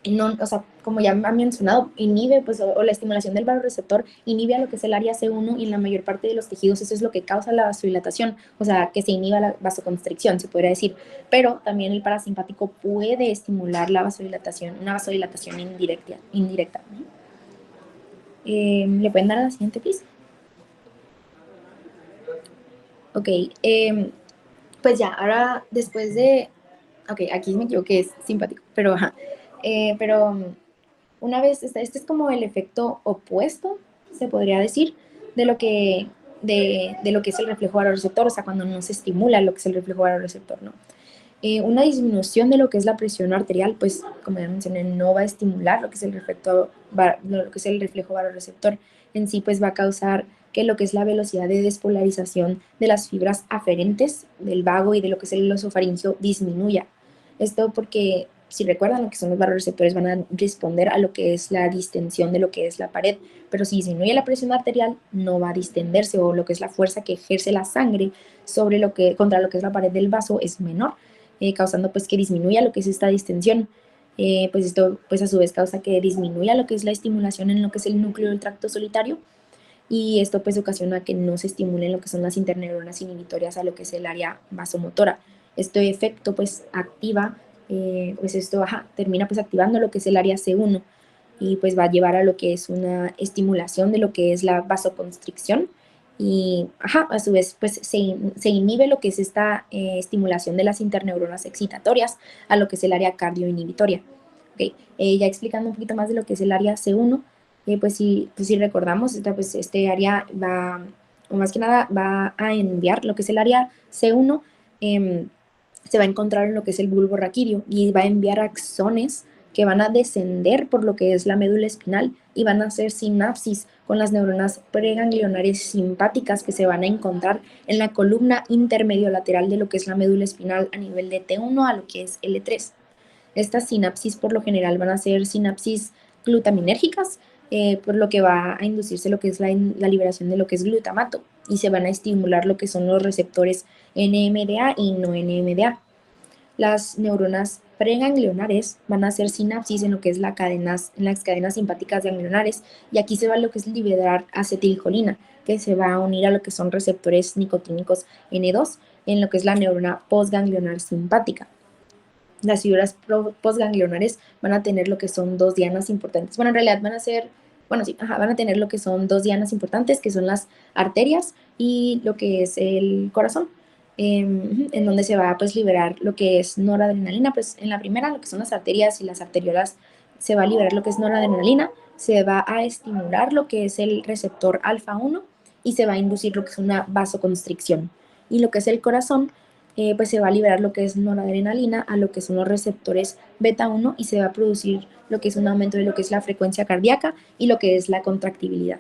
no, o sea, como ya han mencionado, inhibe, pues, o la estimulación del vasoreceptor inhibe a lo que es el área C1 y en la mayor parte de los tejidos eso es lo que causa la vasodilatación, o sea, que se inhiba la vasoconstricción, se podría decir, pero también el parasimpático puede estimular la vasodilatación, una vasodilatación indirecta. ¿Le pueden dar a la siguiente, please? Ok, pues ya, ahora después de, ok, aquí me equivoqué, es simpático, pero una vez, este es como el efecto opuesto, se podría decir, de lo que, de lo que es el reflejo baroreceptor, o sea, cuando no se estimula lo que es el reflejo baroreceptor, ¿no? Una disminución de lo que es la presión arterial, pues, como ya mencioné, no va a estimular lo que es lo que es el reflejo baroreceptor. En sí, pues, va a causar que lo que es la velocidad de despolarización de las fibras aferentes del vago y de lo que es el osofaringio disminuya. Esto porque, si recuerdan, lo que son los baroreceptores van a responder a lo que es la distensión de lo que es la pared, pero si disminuye la presión arterial, no va a distenderse, o lo que es la fuerza que ejerce la sangre contra lo que es la pared del vaso es menor, causando pues que disminuya lo que es esta distensión. Pues esto pues a su vez causa que disminuya lo que es la estimulación en lo que es el núcleo del tracto solitario, y esto pues ocasiona que no se estimulen lo que son las interneuronas inhibitorias a lo que es el área vasomotora. Este efecto pues activa, pues esto termina pues activando lo que es el área C1 y pues va a llevar a lo que es una estimulación de lo que es la vasoconstricción y a su vez pues se inhibe lo que es esta estimulación de las interneuronas excitatorias a lo que es el área cardioinhibitoria. Okay. Ya explicando un poquito más de lo que es el área C1, pues si recordamos, este área va, o más que nada, va a enviar lo que es el área C1, se va a encontrar en lo que es el bulbo raquídeo y va a enviar axones que van a descender por lo que es la médula espinal y van a hacer sinapsis con las neuronas preganglionares simpáticas que se van a encontrar en la columna intermedio lateral de lo que es la médula espinal a nivel de T1 a lo que es L3. Estas sinapsis por lo general van a ser sinapsis glutaminérgicas, por lo que va a inducirse lo que es la liberación de lo que es glutamato. y se van a estimular lo que son los receptores NMDA y no NMDA. Las neuronas preganglionares van a hacer sinapsis en lo que es en las cadenas simpáticas ganglionares, y aquí se va lo que es liberar acetilcolina, que se va a unir a lo que son receptores nicotínicos N2 en lo que es la neurona postganglionar simpática. Las fibras postganglionares van a tener lo que son dos dianas importantes. Bueno, en realidad van a tener lo que son dos dianas importantes, que son las arterias y lo que es el corazón, en donde se va a pues liberar lo que es noradrenalina. Pues en la primera, lo que son las arterias y las arteriolas, se va a liberar lo que es noradrenalina, se va a estimular lo que es el receptor alfa 1 y se va a inducir lo que es una vasoconstricción. Y lo que es el corazón, pues se va a liberar lo que es noradrenalina a lo que son los receptores beta 1 y se va a producir lo que es un aumento de lo que es la frecuencia cardíaca y lo que es la contractibilidad.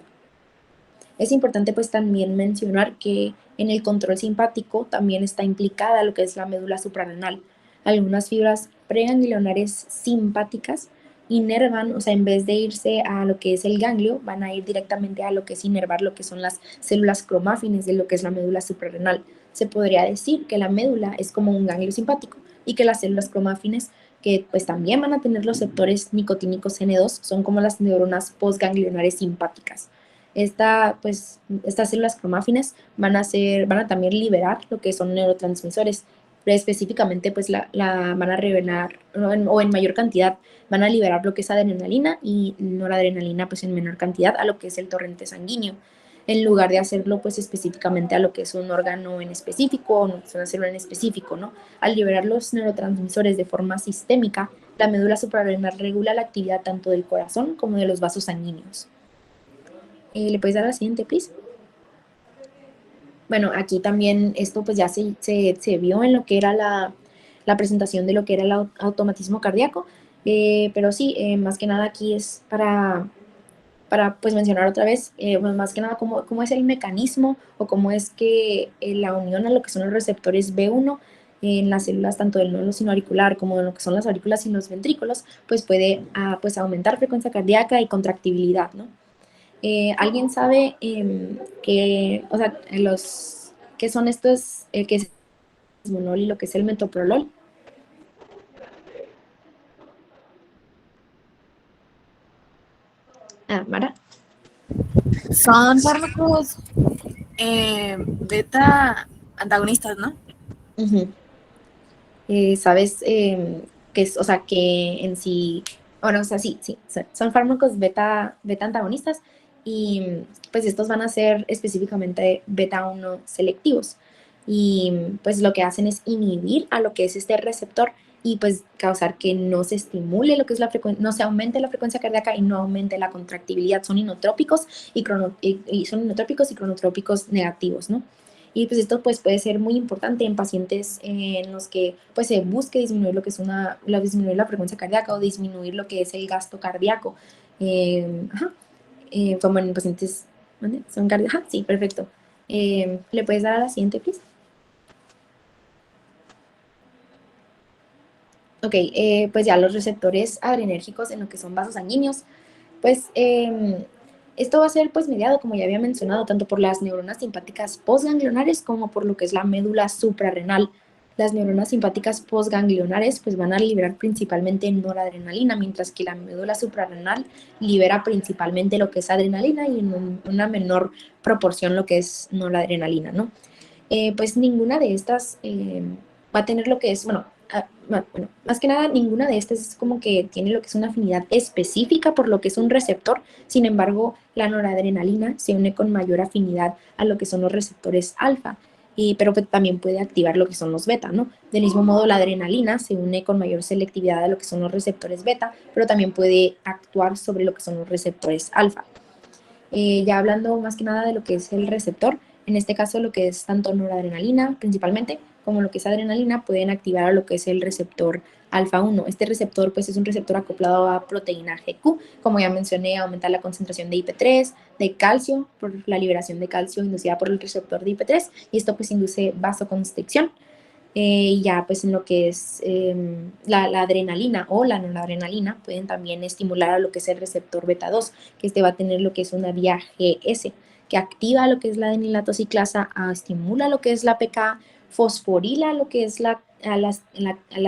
Es importante pues también mencionar que en el control simpático también está implicada lo que es la médula suprarrenal. Algunas fibras preganglionares simpáticas inervan, o sea, en vez de irse a lo que es el ganglio, van a ir directamente a lo que es inervar lo que son las células cromáfines de lo que es la médula suprarrenal. Se podría decir que la médula es como un ganglio simpático y que las células cromáfines, que pues también van a tener los receptores nicotínicos N2, son como las neuronas postganglionares simpáticas. Estas células cromáfines van a también liberar lo que son neurotransmisores, pero específicamente pues van a revelar, o en mayor cantidad, van a liberar lo que es adrenalina y noradrenalina pues en menor cantidad a lo que es el torrente sanguíneo, en lugar de hacerlo pues específicamente a lo que es un órgano en específico o una célula en específico, ¿no? Al liberar los neurotransmisores de forma sistémica, la médula suprarrenal regula la actividad tanto del corazón como de los vasos sanguíneos. ¿Le puedes dar a la siguiente, please? Bueno, aquí también esto pues ya se vio en lo que era la presentación de lo que era el automatismo cardíaco, pero sí, más que nada aquí es para pues mencionar otra vez, bueno, más que nada cómo es el mecanismo o cómo es que la unión a lo que son los receptores B1 en las células tanto del nódulo sinoauricular como de lo que son las aurículas y los ventrículos, pues puede pues aumentar frecuencia cardíaca y contractibilidad, ¿no? ¿Alguien sabe o sea, qué son estos, qué es el desmonol y lo que es el metoprolol? Mara. Son fármacos beta antagonistas, ¿no? Uh-huh. ¿Sabes qué es? O sea, que en sí, bueno, o sea, sí, son fármacos beta antagonistas y pues estos van a ser específicamente beta 1 selectivos y pues lo que hacen es inhibir a lo que es este receptor y pues causar que no se estimule lo que es la frecuencia, no se aumente la frecuencia cardíaca y no aumente la contractibilidad. Son inotrópicos son inotrópicos y cronotrópicos negativos, ¿no? Y pues esto pues puede ser muy importante en pacientes en los que pues se busque disminuir lo que es disminuir la frecuencia cardíaca o disminuir lo que es el gasto cardíaco. Como en pacientes, ¿vale? Son cardíacos. Sí, perfecto. ¿Le puedes dar a la siguiente, please? Ok, pues ya los receptores adrenérgicos en lo que son vasos sanguíneos, pues esto va a ser pues mediado, como ya había mencionado, tanto por las neuronas simpáticas postganglionares como por lo que es la médula suprarrenal. Las neuronas simpáticas postganglionares pues van a liberar principalmente noradrenalina, mientras que la médula suprarrenal libera principalmente lo que es adrenalina y en una menor proporción lo que es noradrenalina, ¿no? Pues ninguna de estas va a tener lo que es, bueno, más que nada ninguna de estas es como que tiene lo que es una afinidad específica por lo que es un receptor. Sin embargo, la noradrenalina se une con mayor afinidad a lo que son los receptores alfa, pero también puede activar lo que son los beta, ¿no? Del mismo modo, la adrenalina se une con mayor selectividad a lo que son los receptores beta, pero también puede actuar sobre lo que son los receptores alfa. Ya hablando más que nada de lo que es el receptor, en este caso lo que es tanto noradrenalina principalmente como lo que es adrenalina pueden activar a lo que es el receptor alfa 1. Este receptor pues es un receptor acoplado a proteína GQ, como ya mencioné, aumenta la concentración de IP3, de calcio, por la liberación de calcio inducida por el receptor de IP3, y esto pues induce vasoconstricción. Y ya pues en lo que es la adrenalina o la noradrenalina pueden también estimular a lo que es el receptor beta 2, que este va a tener lo que es una vía GS, que activa lo que es la D-nilatociclasa, estimula lo que es la PK, fosforila lo que es la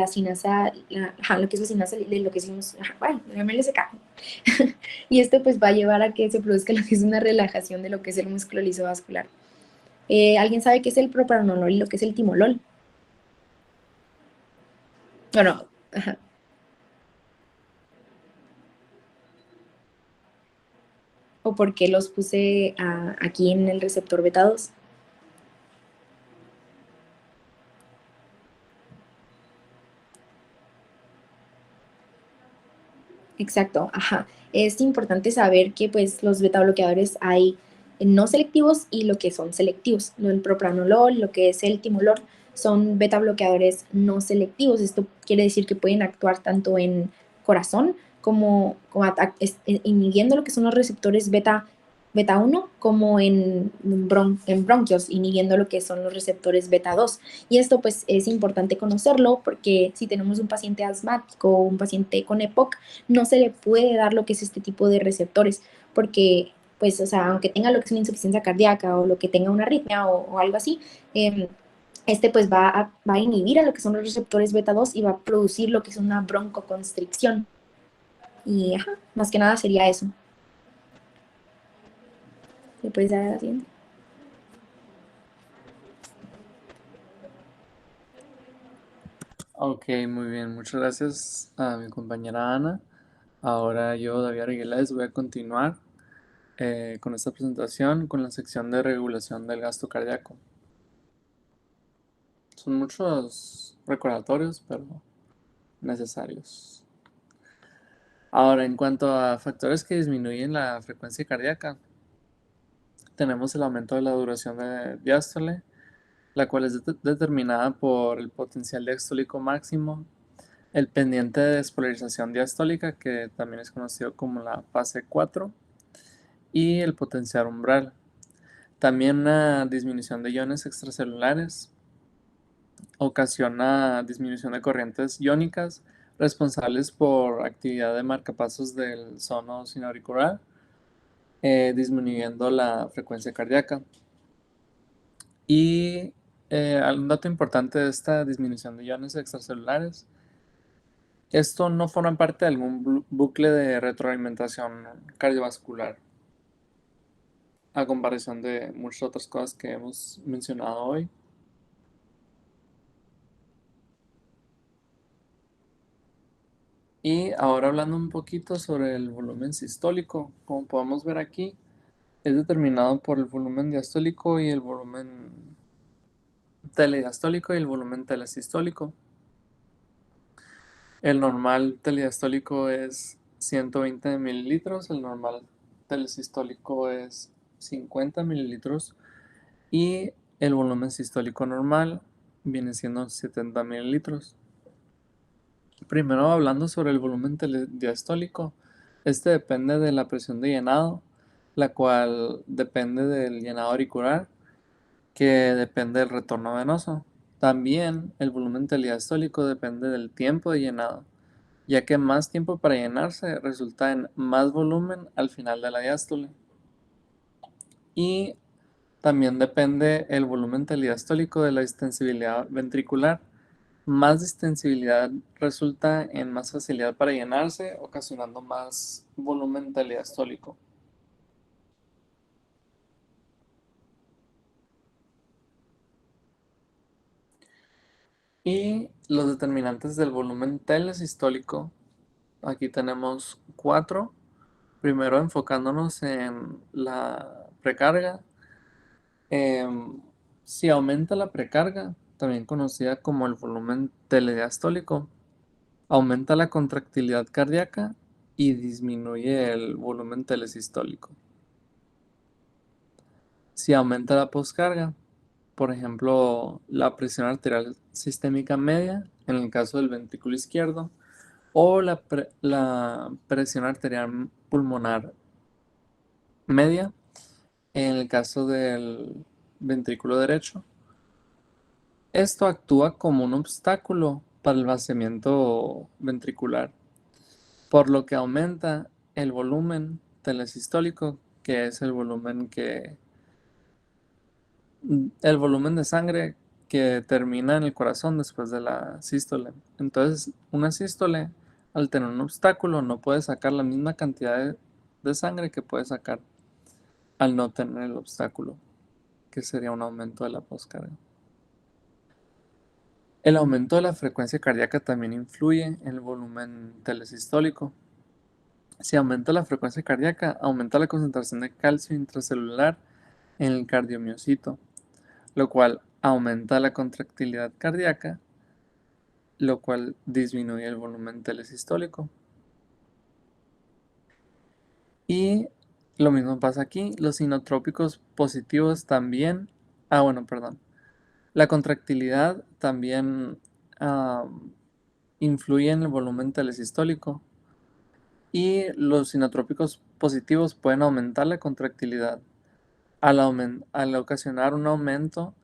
sinasa, lo que es la sinasa de lo que decimos, bueno, MLSK. Y esto pues va a llevar a que se produzca lo que es una relajación de lo que es el músculo lisovascular. ¿Alguien sabe qué es el propranolol y lo que es el timolol? Bueno, ajá. ¿O por qué los puse aquí en el receptor beta 2? Exacto, ajá. Es importante saber que pues los beta bloqueadores hay no selectivos y lo que son selectivos. El propranolol, lo que es el timolol, son beta bloqueadores no selectivos. Esto quiere decir que pueden actuar tanto en corazón como inhibiendo lo que son los receptores beta 1 como en bronquios, inhibiendo lo que son los receptores beta 2. Y esto pues es importante conocerlo porque si tenemos un paciente asmático o un paciente con EPOC, no se le puede dar lo que es este tipo de receptores, porque, pues, o sea, aunque tenga lo que es una insuficiencia cardíaca o lo que tenga una arritmia o algo así, este pues va a inhibir a lo que son los receptores beta 2 y va a producir lo que es una broncoconstricción. Y, ajá, más que nada sería eso. ¿Le puedes dar a la siguiente? Ok, muy bien. Muchas gracias a mi compañera Ana. Ahora yo, David Argueles, voy a continuar con esta presentación con la sección de regulación del gasto cardíaco. Son muchos recordatorios, pero necesarios. Ahora, en cuanto a factores que disminuyen la frecuencia cardíaca, tenemos el aumento de la duración de diástole, la cual es determinada por el potencial diastólico máximo, el pendiente de despolarización diastólica, que también es conocido como la fase 4, y el potencial umbral. También una disminución de iones extracelulares ocasiona disminución de corrientes iónicas responsables por actividad de marcapasos del sono sinauricular, disminuyendo la frecuencia cardíaca. Y un dato importante de esta disminución de iones extracelulares, esto no forma parte de algún bucle de retroalimentación cardiovascular, a comparación de muchas otras cosas que hemos mencionado hoy. Y ahora hablando un poquito sobre el volumen sistólico, como podemos ver aquí, es determinado por el volumen diastólico y el volumen telediastólico y el volumen telesistólico. El normal telediastólico es 120 mililitros, el normal telesistólico es 50 mililitros y el volumen sistólico normal viene siendo 70 mililitros. Primero hablando sobre el volumen telediastólico, este depende de la presión de llenado, la cual depende del llenado auricular, que depende del retorno venoso. También el volumen telediastólico depende del tiempo de llenado, ya que más tiempo para llenarse resulta en más volumen al final de la diástole. Y también depende el volumen telediastólico de la distensibilidad ventricular. Más distensibilidad resulta en más facilidad para llenarse, ocasionando más volumen telediastólico. Y los determinantes del volumen telesistólico, aquí tenemos 4. Primero enfocándonos en la precarga. Si aumenta la precarga, también conocida como el volumen telediastólico, aumenta la contractilidad cardíaca y disminuye el volumen telesistólico. Si aumenta la poscarga, por ejemplo, la presión arterial sistémica media, en el caso del ventrículo izquierdo, o la presión arterial pulmonar media, en el caso del ventrículo derecho. Esto actúa como un obstáculo para el vaciamiento ventricular, por lo que aumenta el volumen telesistólico, que es el volumen que el volumen de sangre que termina en el corazón después de la sístole. Entonces, una sístole, al tener un obstáculo, no puede sacar la misma cantidad de sangre que puede sacar al no tener el obstáculo, que sería un aumento de la poscarga. El aumento de la frecuencia cardíaca también influye en el volumen telesistólico. Si aumenta la frecuencia cardíaca, aumenta la concentración de calcio intracelular en el cardiomiocito, lo cual aumenta la contractilidad cardíaca, lo cual disminuye el volumen telesistólico. Y lo mismo pasa aquí, los inotrópicos positivos también, perdón, la contractilidad también influye en el volumen telesistólico y los inotrópicos positivos pueden aumentar la contractilidad al ocasionar un aumento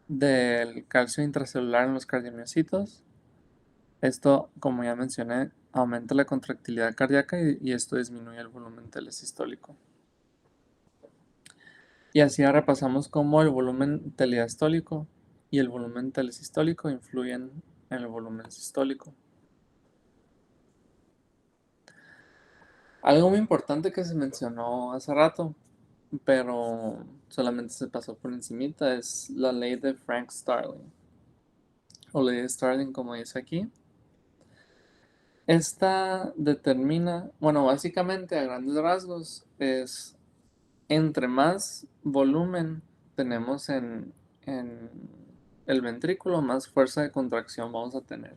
del calcio intracelular en los cardiomiocitos. Esto, como ya mencioné, aumenta la contractilidad cardíaca y esto disminuye el volumen telesistólico. Y así ahora pasamos cómo el volumen telediastólico y el volumen telesistólico influyen en el volumen sistólico. Algo muy importante que se mencionó hace rato, pero solamente se pasó por encimita, es la ley de Frank-Starling, o ley de Starling como dice aquí. Esta determina, básicamente a grandes rasgos es entre más volumen tenemos en el ventrículo, más fuerza de contracción vamos a tener.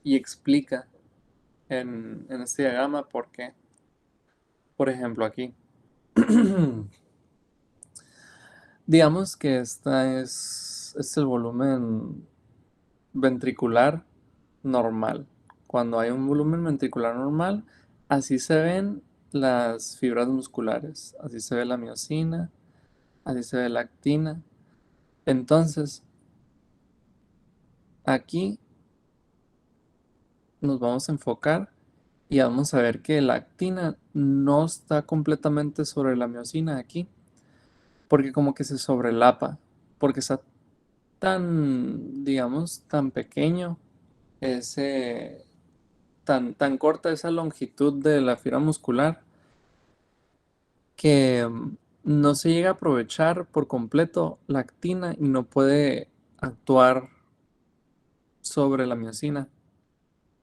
Y explica en este diagrama por qué. Por ejemplo, aquí. Digamos que es el volumen ventricular normal. Cuando hay un volumen ventricular normal, así se ven las fibras musculares, así se ve la miocina, así se ve la actina. Entonces, aquí nos vamos a enfocar y vamos a ver que la actina no está completamente sobre la miocina aquí, porque como que se sobrelapa, porque está tan, digamos, tan pequeño, ese, tan corta esa longitud de la fibra muscular, que no se llega a aprovechar por completo la actina y no puede actuar sobre la miocina.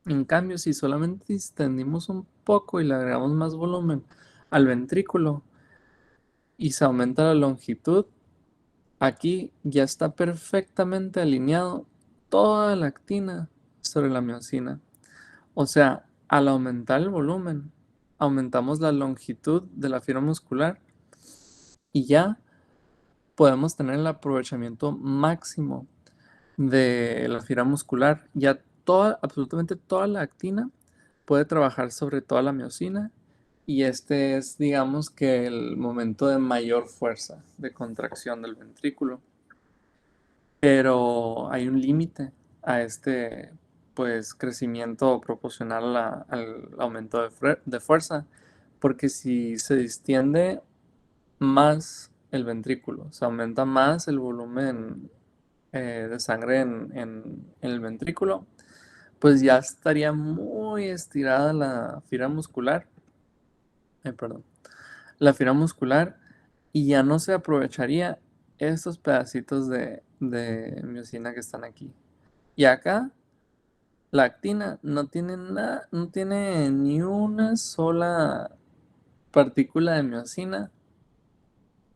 En cambio, si solamente extendimos un poco y le agregamos más volumen al ventrículo y se aumenta la longitud, aquí ya está perfectamente alineado toda la actina sobre la miocina. O sea, al aumentar el volumen, aumentamos la longitud de la fibra muscular y ya podemos tener el aprovechamiento máximo de la fibra muscular. Ya absolutamente toda la actina puede trabajar sobre toda la miocina y este es, digamos que el momento de mayor fuerza de contracción del ventrículo. Pero hay un límite a este pues crecimiento proporcional al aumento de fuerza, porque si se distiende más el ventrículo, se aumenta más el volumen de sangre en el ventrículo, pues ya estaría muy estirada la fibra muscular, perdón, la fibra muscular y ya no se aprovecharía estos pedacitos de miocina que están aquí. Y acá la actina no tiene nada, no tiene ni una sola partícula de miocina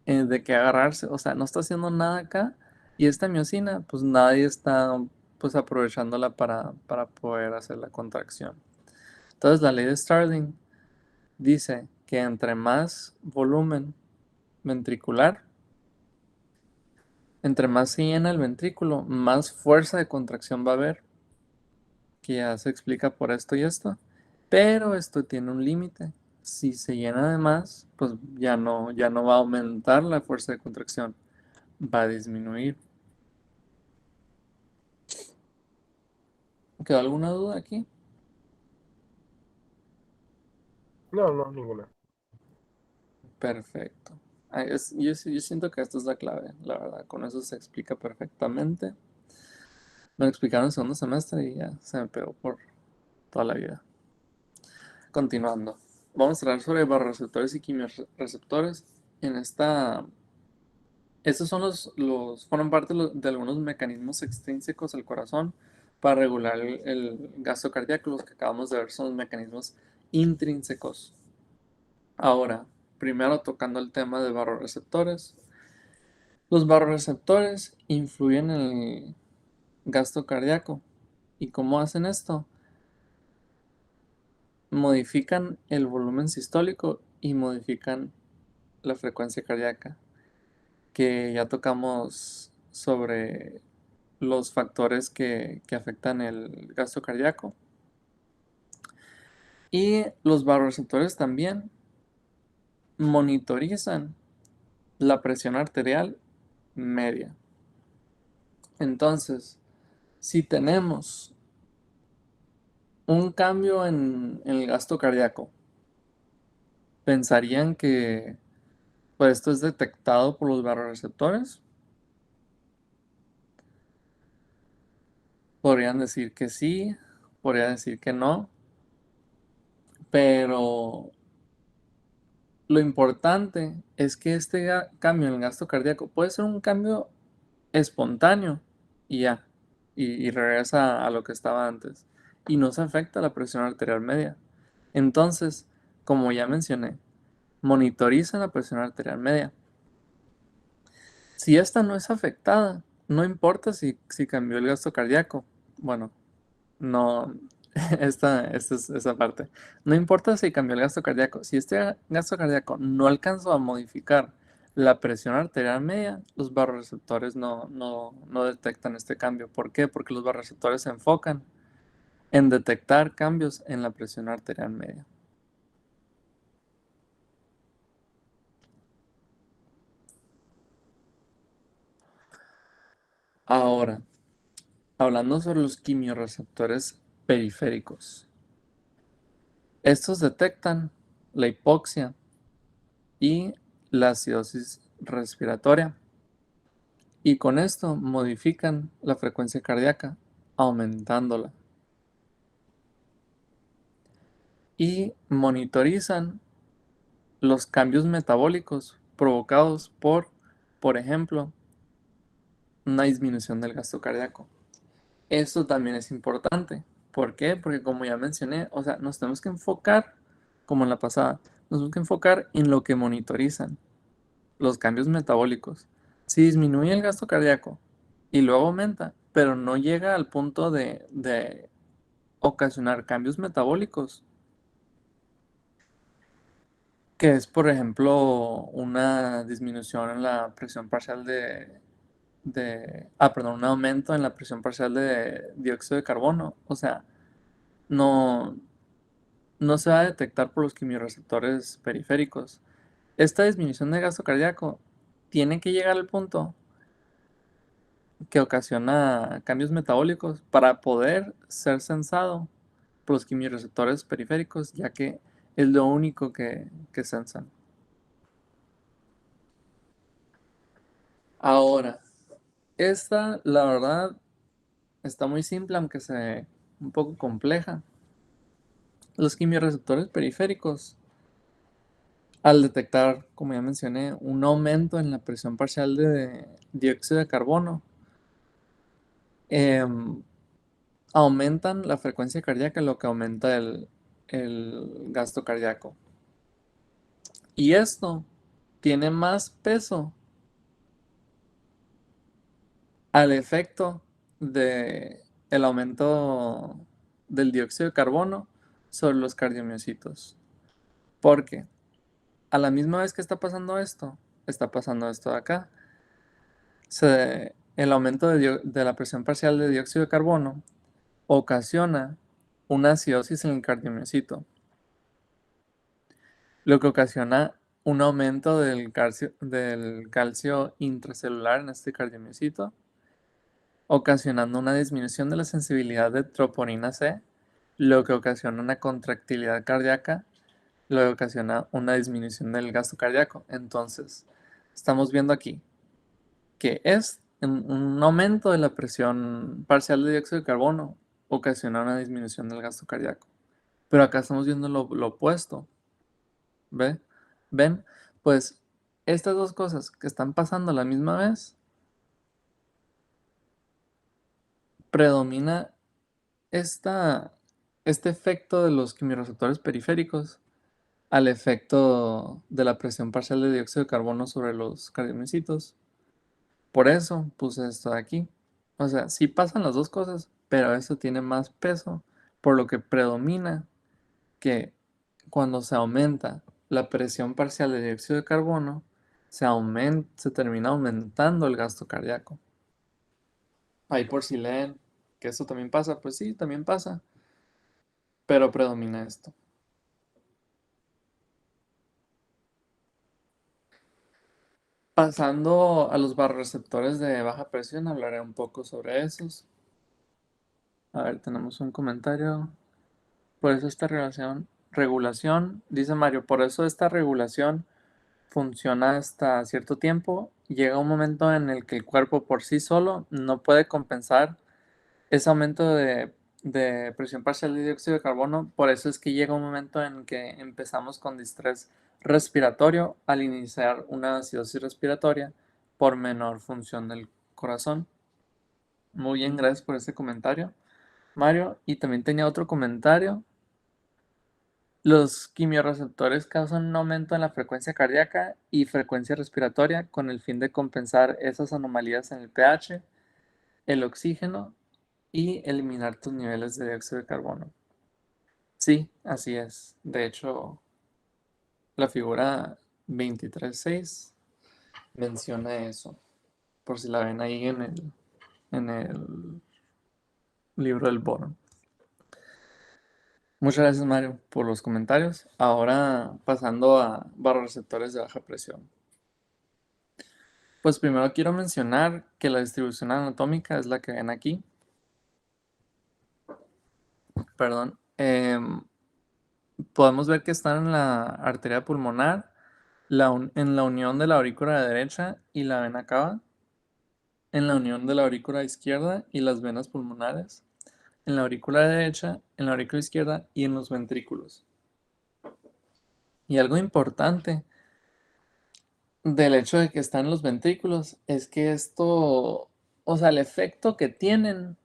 de que agarrarse, o sea, no está haciendo nada acá. Y esta miocina, pues nadie está pues aprovechándola para poder hacer la contracción. Entonces la ley de Starling dice que entre más volumen ventricular, entre más se llena el ventrículo, más fuerza de contracción va a haber, que ya se explica por esto y esto, pero esto tiene un límite. Si se llena de más, pues ya no va a aumentar la fuerza de contracción, va a disminuir. ¿Quedó alguna duda aquí? No, no, ninguna. Perfecto. Yo siento que esta es la clave, la verdad. Con eso se explica perfectamente. Me lo explicaron en segundo semestre y ya se me pegó por toda la vida. Continuando. Vamos a hablar sobre barroreceptores y quimiorreceptores. Estos son forman parte de algunos mecanismos extrínsecos al corazón para regular el gasto cardíaco. Los que acabamos de ver son los mecanismos intrínsecos. Ahora, primero tocando el tema de barroreceptores. Los barroreceptores influyen en el gasto cardíaco. ¿Y cómo hacen esto? Modifican el volumen sistólico y modifican la frecuencia cardíaca, que ya tocamos sobre los factores que afectan el gasto cardíaco. Y los barroreceptores también monitorizan la presión arterial media. Entonces, si tenemos un cambio en el gasto cardíaco, pensarían que pues, esto es detectado por los barroreceptores. Podrían decir que sí, podrían decir que no, pero lo importante es que este cambio en el gasto cardíaco puede ser un cambio espontáneo y ya, y regresa a lo que estaba antes, y no se afecta la presión arterial media. Entonces, como ya mencioné, monitoriza la presión arterial media. Si esta no es afectada, no importa si cambió el gasto cardíaco. Bueno, no, esta es esa parte. No importa si cambió el gasto cardíaco. Si este gasto cardíaco no alcanzó a modificar la presión arterial media, los barroreceptores no detectan este cambio. ¿Por qué? Porque los barroreceptores se enfocan en detectar cambios en la presión arterial media. Ahora, hablando sobre los quimiorreceptores periféricos. Estos detectan la hipoxia y la acidosis respiratoria y con esto modifican la frecuencia cardíaca, aumentándola. Y monitorizan los cambios metabólicos provocados por ejemplo, una disminución del gasto cardíaco. Esto también es importante. ¿Por qué? Porque como ya mencioné, o sea, nos tenemos que enfocar, como en la pasada, nos tenemos que enfocar en lo que monitorizan, los cambios metabólicos. Si disminuye el gasto cardíaco y luego aumenta, pero no llega al punto de ocasionar cambios metabólicos, que es, por ejemplo, una disminución en la presión parcial perdón, un aumento en la presión parcial de dióxido de carbono. O sea, no, no se va a detectar por los quimiorreceptores periféricos. Esta disminución de gasto cardíaco tiene que llegar al punto que ocasiona cambios metabólicos para poder ser sensado por los quimiorreceptores periféricos, ya que es lo único que sensan. Ahora, esta, la verdad, está muy simple, aunque sea un poco compleja. Los quimiorreceptores periféricos, al detectar, como ya mencioné, un aumento en la presión parcial de dióxido de carbono, aumentan la frecuencia cardíaca, lo que aumenta el gasto cardíaco. Y esto tiene más peso al efecto del aumento del dióxido de carbono sobre los cardiomiocitos. Porque a la misma vez que está pasando esto de acá. El aumento de la presión parcial de dióxido de carbono ocasiona una acidosis en el cardiomiocito, lo que ocasiona un aumento del calcio intracelular en este cardiomiocito, ocasionando una disminución de la sensibilidad de troponina C, lo que ocasiona una contractilidad cardíaca, lo que ocasiona una disminución del gasto cardíaco. Entonces, estamos viendo aquí que es un aumento de la presión parcial de dióxido de carbono ocasiona una disminución del gasto cardíaco. Pero acá estamos viendo lo opuesto. ¿Ve? ¿Ven? Pues estas dos cosas que están pasando a la misma vez, predomina este efecto de los quimiorreceptores periféricos al efecto de la presión parcial de dióxido de carbono sobre los cardiomiocitos. Por eso puse esto de aquí. O sea, sí pasan las dos cosas, pero esto tiene más peso, por lo que predomina que cuando se aumenta la presión parcial de dióxido de carbono, se termina aumentando el gasto cardíaco. Ahí por si leen que esto también pasa, pues sí, también pasa, pero predomina esto. Pasando a los barroreceptores de baja presión, hablaré un poco sobre esos. A ver, tenemos un comentario. Por eso esta regulación, dice Mario, por eso esta regulación funciona hasta cierto tiempo. Llega un momento en el que el cuerpo por sí solo no puede compensar ese aumento de presión parcial de dióxido de carbono. Por eso es que llega un momento en que empezamos con distrés respiratorio al iniciar una acidosis respiratoria por menor función del corazón. Muy bien, gracias por ese comentario, Mario. Y también tenía otro comentario. Los quimiorreceptores causan un aumento en la frecuencia cardíaca y frecuencia respiratoria con el fin de compensar esas anomalías en el pH, el oxígeno y eliminar tus niveles de dióxido de carbono. Sí, así es. De hecho, la figura 23.6 menciona eso, por si la ven ahí en el libro del Boron. Muchas gracias, Mario, por los comentarios. Ahora pasando a barroreceptores de baja presión. Pues primero quiero mencionar que la distribución anatómica es la que ven aquí. Perdón. Podemos ver que están en la arteria pulmonar, en la unión de la aurícula derecha y la vena cava, en la unión de la aurícula izquierda y las venas pulmonares, en la aurícula derecha, en la aurícula izquierda y en los ventrículos. Y algo importante del hecho de que están en los ventrículos es que esto, o sea, el efecto que tienen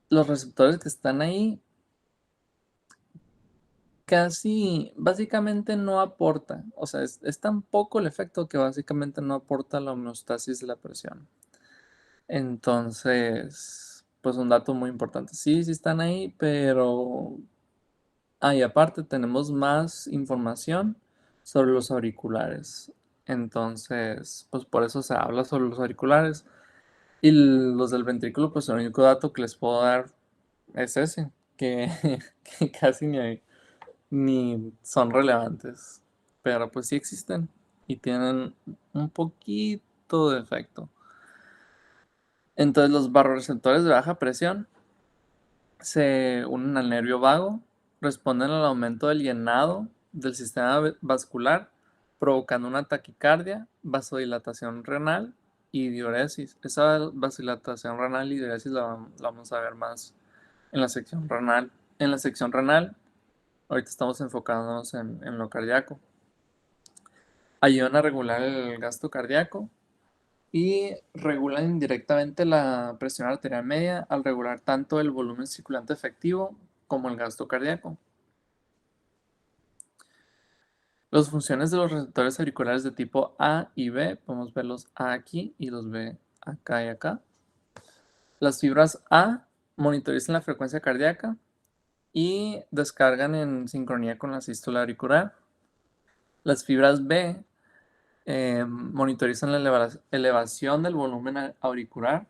los receptores que están ahí casi, básicamente no aporta, o sea, es tan poco el efecto que básicamente no aporta la homeostasis de la presión. Entonces, pues un dato muy importante. Sí, sí están ahí, pero... Ah, y aparte tenemos más información sobre los auriculares. Entonces, pues por eso se habla sobre los auriculares. Y los del ventrículo, pues el único dato que les puedo dar es ese, que, que casi ni son relevantes. Pero pues sí existen y tienen un poquito de efecto. Entonces los barroreceptores de baja presión se unen al nervio vago, responden al aumento del llenado del sistema vascular, provocando una taquicardia, vasodilatación renal y diuresis. Esa vasodilatación renal y diuresis la vamos a ver más en la sección renal. En la sección renal, ahorita estamos enfocándonos en lo cardíaco. Ayudan a regular el gasto cardíaco y regulan indirectamente la presión arterial media al regular tanto el volumen circulante efectivo como el gasto cardíaco. Las funciones de los receptores auriculares de tipo A y B, podemos ver los A aquí y los B acá y acá. Las fibras A monitorizan la frecuencia cardíaca y descargan en sincronía con la sístole auricular. Las fibras B monitorizan la elevación del volumen auricular,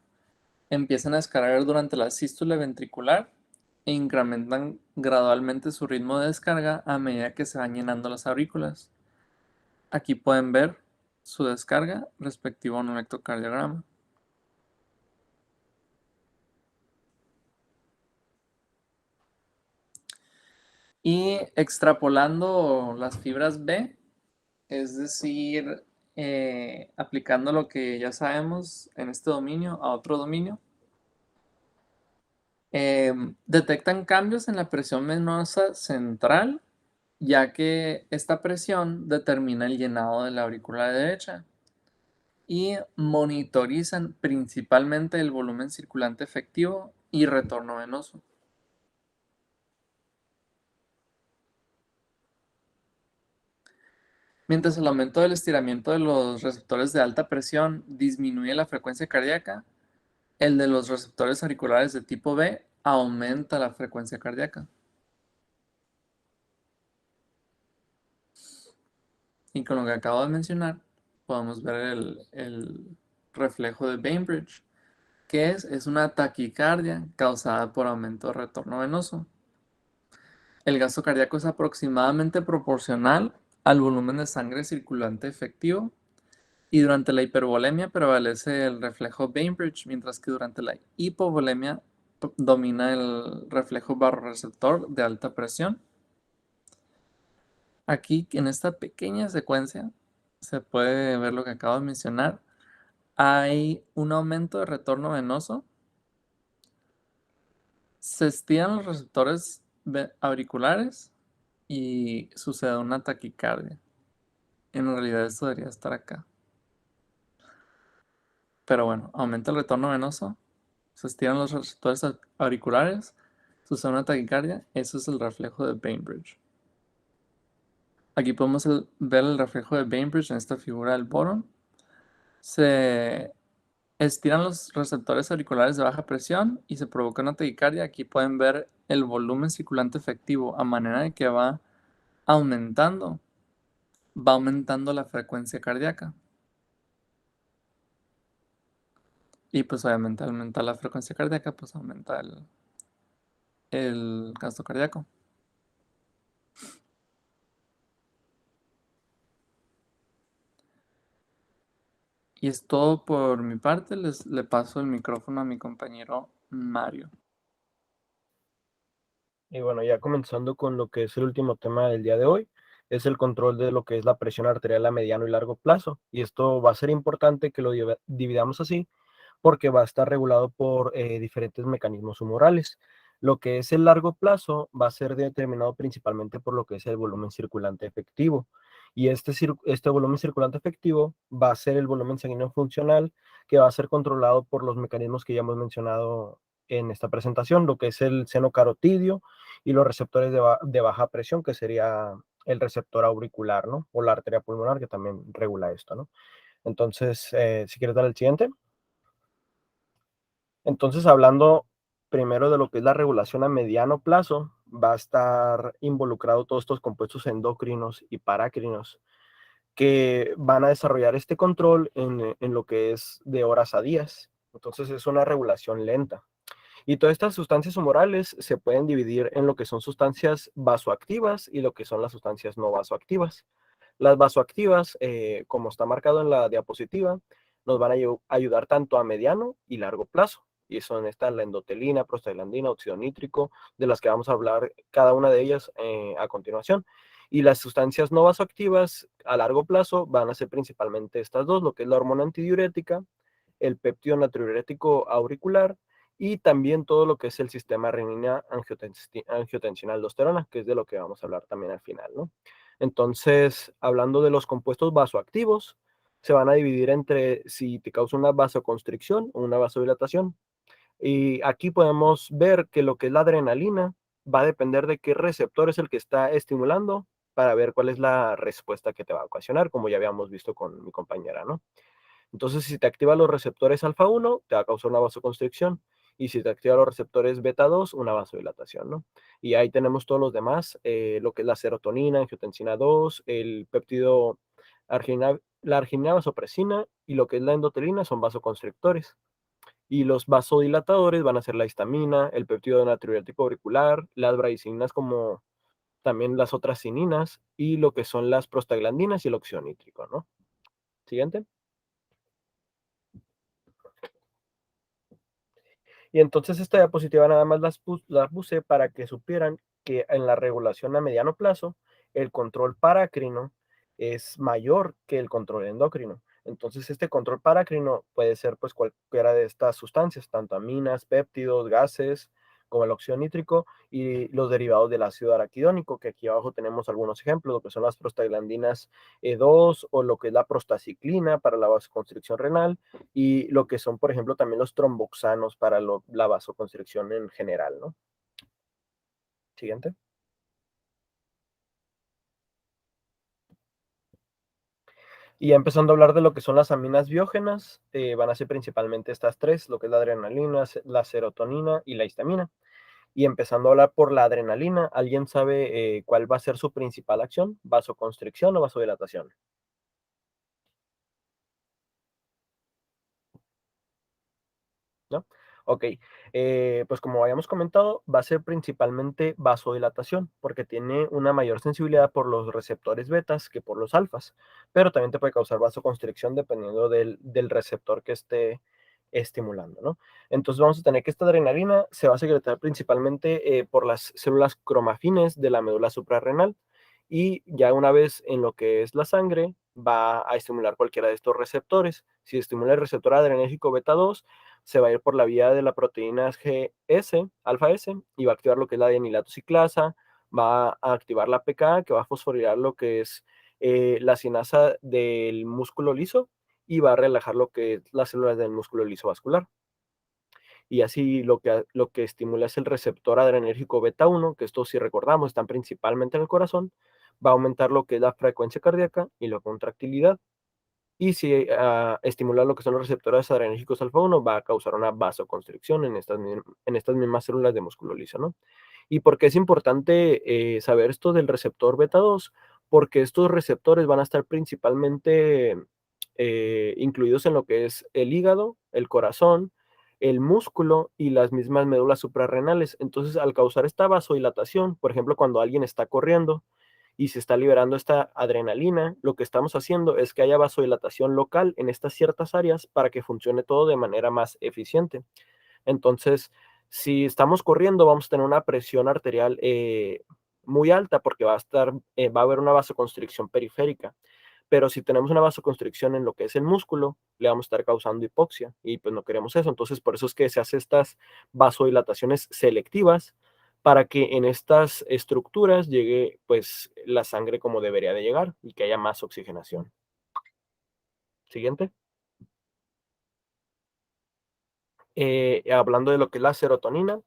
empiezan a descargar durante la sístole ventricular e incrementan gradualmente su ritmo de descarga a medida que se van llenando las aurículas. Aquí pueden ver su descarga respectivo a un electrocardiograma. Y extrapolando las fibras B, es decir, aplicando lo que ya sabemos en este dominio a otro dominio, detectan cambios en la presión venosa central, ya que esta presión determina el llenado de la aurícula derecha, y monitorizan principalmente el volumen circulante efectivo y retorno venoso. Mientras el aumento del estiramiento de los receptores de alta presión disminuye la frecuencia cardíaca, el de los receptores auriculares de tipo B aumenta la frecuencia cardíaca. Y con lo que acabo de mencionar, podemos ver el reflejo de Bainbridge, que es una taquicardia causada por aumento de retorno venoso. El gasto cardíaco es aproximadamente proporcional al volumen de sangre circulante efectivo, y durante la hipervolemia prevalece el reflejo Bainbridge, mientras que durante la hipovolemia domina el reflejo barorreceptor de alta presión. Aquí, en esta pequeña secuencia, se puede ver lo que acabo de mencionar. Hay un aumento de retorno venoso. Se estiran los receptores auriculares y sucede una taquicardia. En realidad esto debería estar acá. Pero bueno, aumenta el retorno venoso, se estiran los receptores auriculares, sucede una taquicardia. Eso es el reflejo de Bainbridge. Aquí podemos ver el reflejo de Bainbridge en esta figura del botón. Se estiran los receptores auriculares de baja presión y se provoca una taquicardia. Aquí pueden ver el volumen circulante efectivo, a manera de que va aumentando la frecuencia cardíaca. Y pues obviamente al aumentar la frecuencia cardíaca, pues aumenta el gasto cardíaco. Y es todo por mi parte. Le paso el micrófono a mi compañero Mario. Y bueno, ya comenzando con lo que es el último tema del día de hoy, es el control de lo que es la presión arterial a mediano y largo plazo. Y esto va a ser importante que lo dividamos así, porque va a estar regulado por diferentes mecanismos humorales. Lo que es el largo plazo va a ser determinado principalmente por lo que es el volumen circulante efectivo. Y este volumen circulante efectivo va a ser el volumen sanguíneo funcional, que va a ser controlado por los mecanismos que ya hemos mencionado en esta presentación, lo que es el seno carotidio y los receptores de baja presión, que sería el receptor auricular, ¿no? O la arteria pulmonar, que también regula esto, ¿no? Entonces, si quieres dar el siguiente. Entonces, hablando primero de lo que es la regulación a mediano plazo, va a estar involucrado todos estos compuestos endocrinos y parácrinos que van a desarrollar este control en lo que es de horas a días. Entonces, es una regulación lenta. Y todas estas sustancias humorales se pueden dividir en lo que son sustancias vasoactivas y lo que son las sustancias no vasoactivas. Las vasoactivas, como está marcado en la diapositiva, nos van a ayudar tanto a mediano y largo plazo. Y son estas la endotelina, prostaglandina, óxido nítrico, de las que vamos a hablar cada una de ellas a continuación. Y las sustancias no vasoactivas a largo plazo van a ser principalmente estas dos, lo que es la hormona antidiurética, el péptido natriurético auricular y también todo lo que es el sistema renina-angiotensina-aldosterona, que es de lo que vamos a hablar también al final, ¿no? Entonces, hablando de los compuestos vasoactivos, se van a dividir entre si te causa una vasoconstricción o una vasodilatación. Y aquí podemos ver que lo que es la adrenalina va a depender de qué receptor es el que está estimulando para ver cuál es la respuesta que te va a ocasionar, como ya habíamos visto con mi compañera, ¿no? Entonces, si te activa los receptores alfa 1, te va a causar una vasoconstricción. Y si te activa los receptores beta 2, una vasodilatación, ¿no? Y ahí tenemos todos los demás, lo que es la serotonina, angiotensina 2, el péptido, la arginina vasopresina y lo que es la endotelina son vasoconstrictores. Y los vasodilatadores van a ser la histamina, el péptido natriurético auricular, las bradicinas como también las otras cininas y lo que son las prostaglandinas y el óxido nítrico, ¿no? Siguiente. Y entonces esta diapositiva nada más las puse para que supieran que en la regulación a mediano plazo, el control parácrino es mayor que el control endocrino. Entonces, este control paracrino puede ser pues cualquiera de estas sustancias, tanto aminas, péptidos, gases, como el óxido nítrico y los derivados del ácido araquidónico, que aquí abajo tenemos algunos ejemplos, lo que son las prostaglandinas E2 o lo que es la prostaciclina para la vasoconstricción renal y lo que son, por ejemplo, también los tromboxanos para la vasoconstricción en general, ¿no? Siguiente. Y ya empezando a hablar de lo que son las aminas biógenas, van a ser principalmente estas tres, lo que es la adrenalina, la serotonina y la histamina. Y empezando a hablar por la adrenalina, ¿alguien sabe cuál va a ser su principal acción? ¿Vasoconstricción o vasodilatación? ¿No? Ok, pues como habíamos comentado, va a ser principalmente vasodilatación, porque tiene una mayor sensibilidad por los receptores betas que por los alfas, pero también te puede causar vasoconstricción dependiendo del receptor que esté estimulando, ¿no? Entonces vamos a tener que esta adrenalina se va a secretar principalmente por las células cromafines de la médula suprarrenal y ya una vez en lo que es la sangre va a estimular cualquiera de estos receptores. Si estimula el receptor adrenérgico beta 2 se va a ir por la vía de la proteína GS, alfa S, y va a activar lo que es la dianilato ciclasa, va a activar la PK, que va a fosforilar lo que es la sinasa del músculo liso, y va a relajar lo que es las células del músculo liso vascular. Y así lo que estimula es el receptor adrenérgico beta 1, que esto si recordamos están principalmente en el corazón, va a aumentar lo que es la frecuencia cardíaca y la contractilidad. Y si estimula lo que son los receptores adrenérgicos alfa 1, va a causar una vasoconstricción en estas mismas células de músculo liso, ¿no? ¿Y por qué es importante saber esto del receptor beta 2? Porque estos receptores van a estar principalmente incluidos en lo que es el hígado, el corazón, el músculo y las mismas médulas suprarrenales. Entonces, al causar esta vasodilatación, por ejemplo, cuando alguien está corriendo, y se está liberando esta adrenalina, lo que estamos haciendo es que haya vasodilatación local en estas ciertas áreas para que funcione todo de manera más eficiente. Entonces, si estamos corriendo, vamos a tener una presión arterial muy alta porque va a haber una vasoconstricción periférica. Pero si tenemos una vasoconstricción en lo que es el músculo, le vamos a estar causando hipoxia y pues no queremos eso. Entonces, por eso es que se hacen estas vasodilataciones selectivas para que en estas estructuras llegue pues la sangre como debería de llegar y que haya más oxigenación. Siguiente. Hablando de lo que es la serotonina,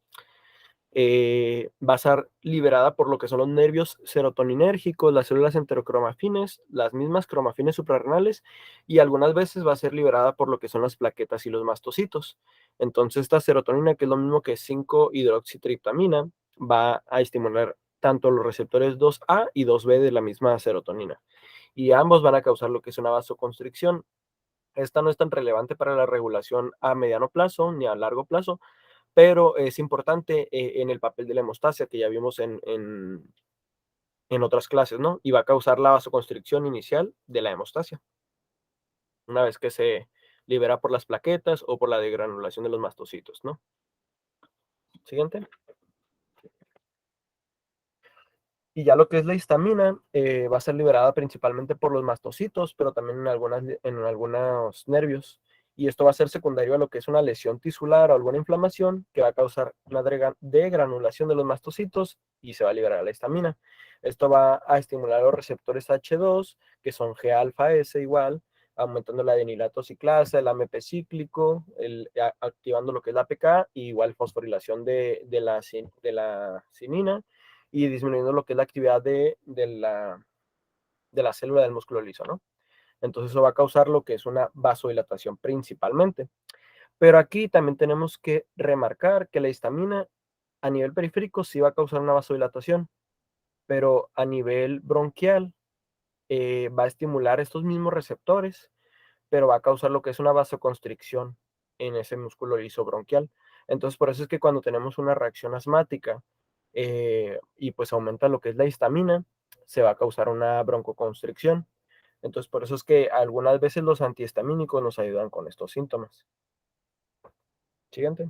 va a ser liberada por lo que son los nervios serotoninérgicos, las células enterocromafines, las mismas cromafines suprarrenales y algunas veces va a ser liberada por lo que son las plaquetas y los mastocitos. Entonces esta serotonina, que es lo mismo que 5-hidroxitriptamina, va a estimular tanto los receptores 2A y 2B de la misma serotonina. Y ambos van a causar lo que es una vasoconstricción. Esta no es tan relevante para la regulación a mediano plazo ni a largo plazo, pero es importante en el papel de la hemostasia que ya vimos en otras clases, ¿no? Y va a causar la vasoconstricción inicial de la hemostasia, una vez que se libera por las plaquetas o por la degranulación de los mastocitos, ¿no? Siguiente. Y ya lo que es la histamina va a ser liberada principalmente por los mastocitos, pero también en algunos nervios. Y esto va a ser secundario a lo que es una lesión tisular o alguna inflamación que va a causar una degranulación de los mastocitos y se va a liberar la histamina. Esto va a estimular los receptores H2, que son G-alfa S igual, aumentando la adenilato ciclasa, el AMP cíclico, activando lo que es la APK, y igual fosforilación de la cinina y disminuyendo lo que es la actividad de la célula del músculo liso, ¿no? Entonces eso va a causar lo que es una vasodilatación principalmente. Pero aquí también tenemos que remarcar que la histamina a nivel periférico sí va a causar una vasodilatación, pero a nivel bronquial va a estimular estos mismos receptores, pero va a causar lo que es una vasoconstricción en ese músculo liso bronquial. Entonces, por eso es que cuando tenemos una reacción asmática y pues aumenta lo que es la histamina, se va a causar una broncoconstricción. Entonces, por eso es que algunas veces los antihistamínicos nos ayudan con estos síntomas. Siguiente.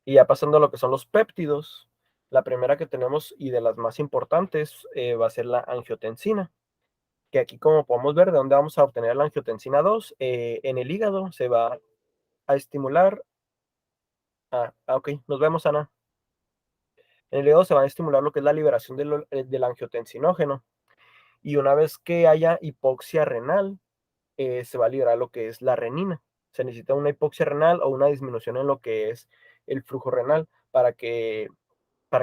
Y ya pasando a lo que son los péptidos, La primera que tenemos y de las más importantes va a ser la angiotensina, que aquí como podemos ver de dónde vamos a obtener la angiotensina 2, en el hígado se va a estimular. Ok, nos vemos, Ana. En el hígado se va a estimular lo que es la liberación del angiotensinógeno. Y una vez que haya hipoxia renal, se va a liberar lo que es la renina. Se necesita una hipoxia renal o una disminución en lo que es el flujo renal para que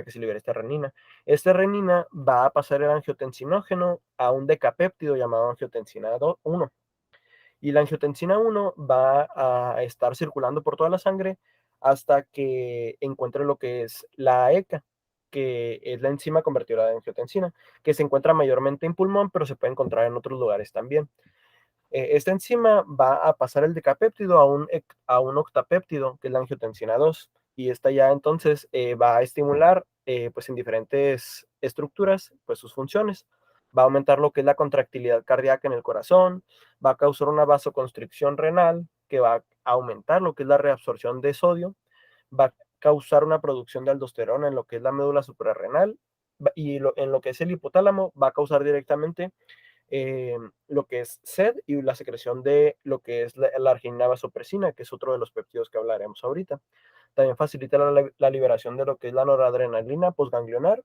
se libere esta renina. Esta renina va a pasar el angiotensinógeno a un decapéptido llamado angiotensina 1. Y la angiotensina 1 va a estar circulando por toda la sangre hasta que encuentre lo que es la ECA, que es la enzima convertidora de angiotensina, que se encuentra mayormente en pulmón, pero se puede encontrar en otros lugares también. Esta enzima va a pasar el decapéptido a un octapéptido, que es la angiotensina 2, y esta ya entonces va a estimular pues en diferentes estructuras pues sus funciones. Va a aumentar lo que es la contractilidad cardíaca en el corazón, va a causar una vasoconstricción renal, que va a aumentar lo que es la reabsorción de sodio, va a causar una producción de aldosterona en lo que es la médula suprarrenal, y en lo que es el hipotálamo va a causar directamente lo que es sed y la secreción de lo que es la arginina vasopresina, que es otro de los péptidos que hablaremos ahorita. También facilita la liberación de lo que es la noradrenalina postganglionar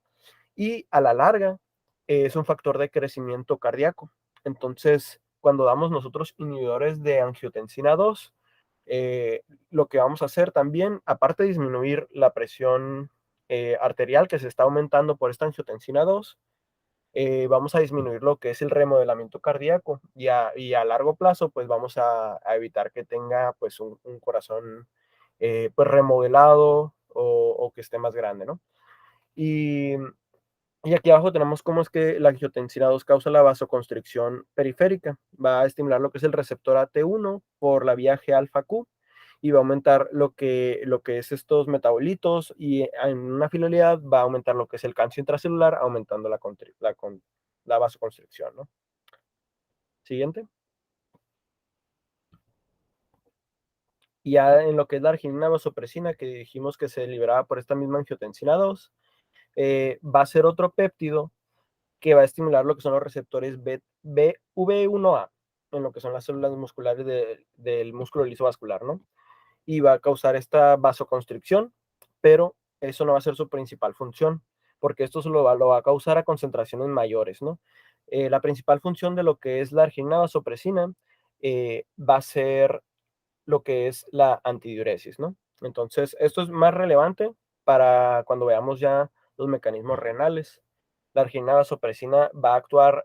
y a la larga es un factor de crecimiento cardíaco. Entonces, cuando damos nosotros inhibidores de angiotensina 2, lo que vamos a hacer también, aparte de disminuir la presión arterial que se está aumentando por esta angiotensina 2, vamos a disminuir lo que es el remodelamiento cardíaco y a largo plazo pues vamos a evitar que tenga pues un corazón pues remodelado o que esté más grande, ¿no? Y, y aquí abajo tenemos cómo es que la angiotensina 2 causa la vasoconstricción periférica. Va a estimular lo que es el receptor AT1 por la vía G-alfa-Q y va a aumentar lo que es estos metabolitos y en una finalidad va a aumentar lo que es el calcio intracelular, aumentando la vasoconstricción, ¿no? Siguiente. Y ya en lo que es la arginina vasopresina, que dijimos que se liberaba por esta misma angiotensina 2, va a ser otro péptido que va a estimular lo que son los receptores BV1A, en lo que son las células musculares del músculo liso vascular, ¿no? Y va a causar esta vasoconstricción, pero eso no va a ser su principal función, porque esto lo va a causar a concentraciones mayores, ¿no? La principal función de lo que es la arginina vasopresina va a ser lo que es la antidiuresis, ¿no? Entonces, esto es más relevante para cuando veamos ya los mecanismos renales. La arginina vasopresina va a actuar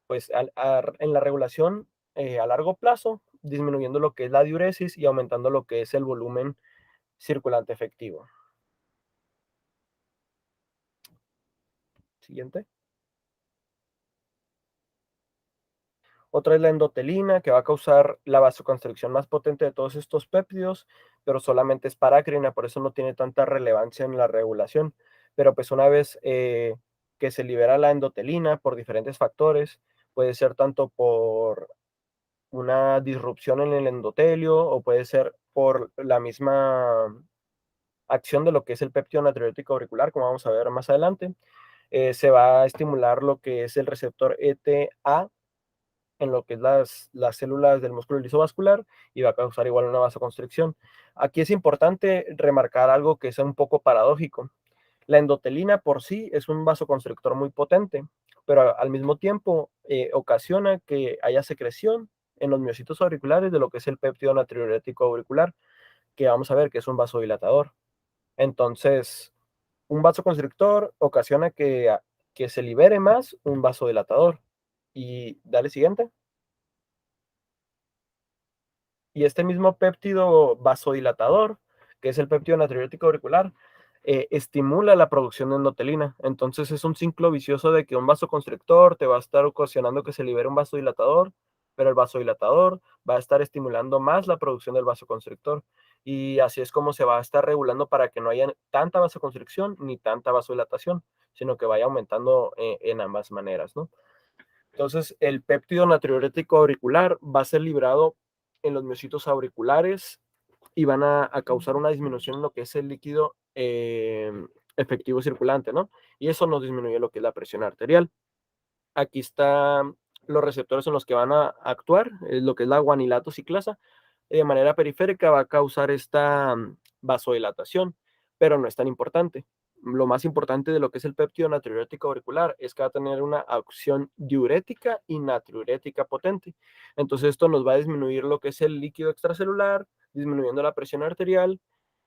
pues, en la regulación a largo plazo, disminuyendo lo que es la diuresis y aumentando lo que es el volumen circulante efectivo. Siguiente. Otra es la endotelina, que va a causar la vasoconstricción más potente de todos estos péptidos, pero solamente es parácrina, por eso no tiene tanta relevancia en la regulación. Pero pues una vez que se libera la endotelina por diferentes factores, puede ser tanto por una disrupción en el endotelio o puede ser por la misma acción de lo que es el péptido natriurético auricular, como vamos a ver más adelante. Se va a estimular lo que es el receptor ETA en lo que es las células del músculo lisovascular y va a causar igual una vasoconstricción. Aquí es importante remarcar algo que es un poco paradójico. La endotelina por sí es un vasoconstrictor muy potente, pero al mismo tiempo ocasiona que haya secreción en los miocitos auriculares de lo que es el péptido natriurético auricular, que vamos a ver que es un vasodilatador. Entonces, un vasoconstrictor ocasiona que se libere más un vasodilatador. Y dale siguiente. Y este mismo péptido vasodilatador, que es el péptido natriurético auricular, estimula la producción de endotelina. Entonces es un ciclo vicioso de que un vasoconstrictor te va a estar ocasionando que se libere un vasodilatador, pero el vasodilatador va a estar estimulando más la producción del vasoconstrictor. Y así es como se va a estar regulando para que no haya tanta vasoconstricción ni tanta vasodilatación, sino que vaya aumentando en ambas maneras, ¿no? Entonces, el péptido natriurético auricular va a ser liberado en los miocitos auriculares y van a causar una disminución en lo que es el líquido efectivo circulante, ¿no? Y eso nos disminuye lo que es la presión arterial. Aquí están los receptores en los que van a actuar, lo que es la guanilato ciclasa. De manera periférica va a causar esta vasodilatación, pero no es tan importante. Lo más importante de lo que es el péptido natriurético auricular es que va a tener una acción diurética y natriurética potente. Entonces esto nos va a disminuir lo que es el líquido extracelular, disminuyendo la presión arterial,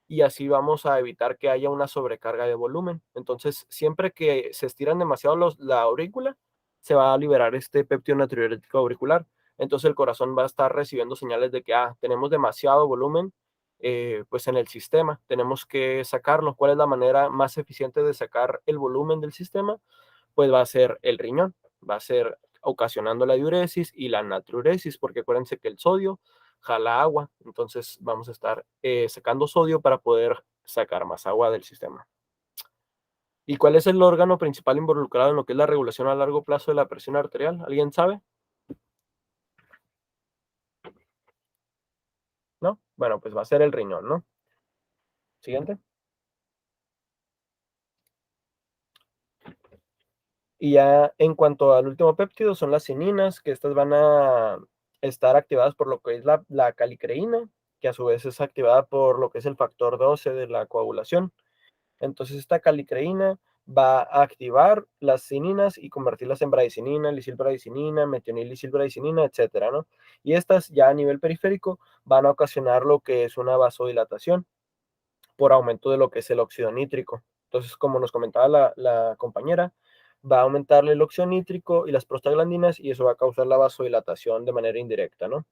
y así vamos a evitar que haya una sobrecarga de volumen. Entonces, siempre que se estiran demasiado la aurícula, se va a liberar este péptido natriurético auricular. Entonces el corazón va a estar recibiendo señales de que tenemos demasiado volumen pues en el sistema, tenemos que sacarlo. ¿Cuál es la manera más eficiente de sacar el volumen del sistema? Pues va a ser el riñón, va a ser ocasionando la diuresis y la natriuresis, porque acuérdense que el sodio jala agua, entonces vamos a estar sacando sodio para poder sacar más agua del sistema. ¿Y cuál es el órgano principal involucrado en lo que es la regulación a largo plazo de la presión arterial? ¿Alguien sabe? ¿No? Bueno, pues va a ser el riñón, ¿no? Siguiente. Y ya en cuanto al último péptido, son las cininas, que estas van a estar activadas por lo que es la calicreína, que a su vez es activada por lo que es el factor 12 de la coagulación. Entonces esta calicreína va a activar las cininas y convertirlas en bradicinina, lisilbradicinina, metionil-lisilbradicinina, etcétera, ¿no? Y estas ya a nivel periférico van a ocasionar lo que es una vasodilatación por aumento de lo que es el óxido nítrico. Entonces, como nos comentaba la compañera, va a aumentarle el óxido nítrico y las prostaglandinas y eso va a causar la vasodilatación de manera indirecta, ¿no?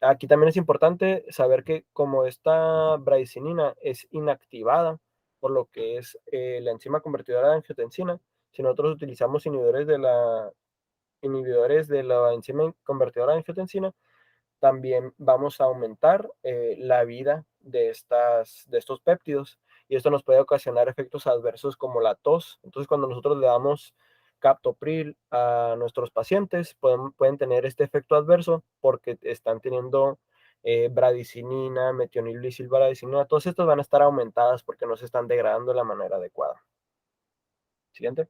Aquí también es importante saber que como esta bradicinina es inactivada por lo que es la enzima convertidora de angiotensina, si nosotros utilizamos inhibidores de la enzima convertidora de angiotensina, también vamos a aumentar la vida de estos péptidos y esto nos puede ocasionar efectos adversos como la tos. Entonces, cuando nosotros le damos captopril a nuestros pacientes, pueden tener este efecto adverso porque están teniendo bradicinina, metionil-lisilbradicinina, todas estas van a estar aumentadas porque no se están degradando de la manera adecuada. Siguiente.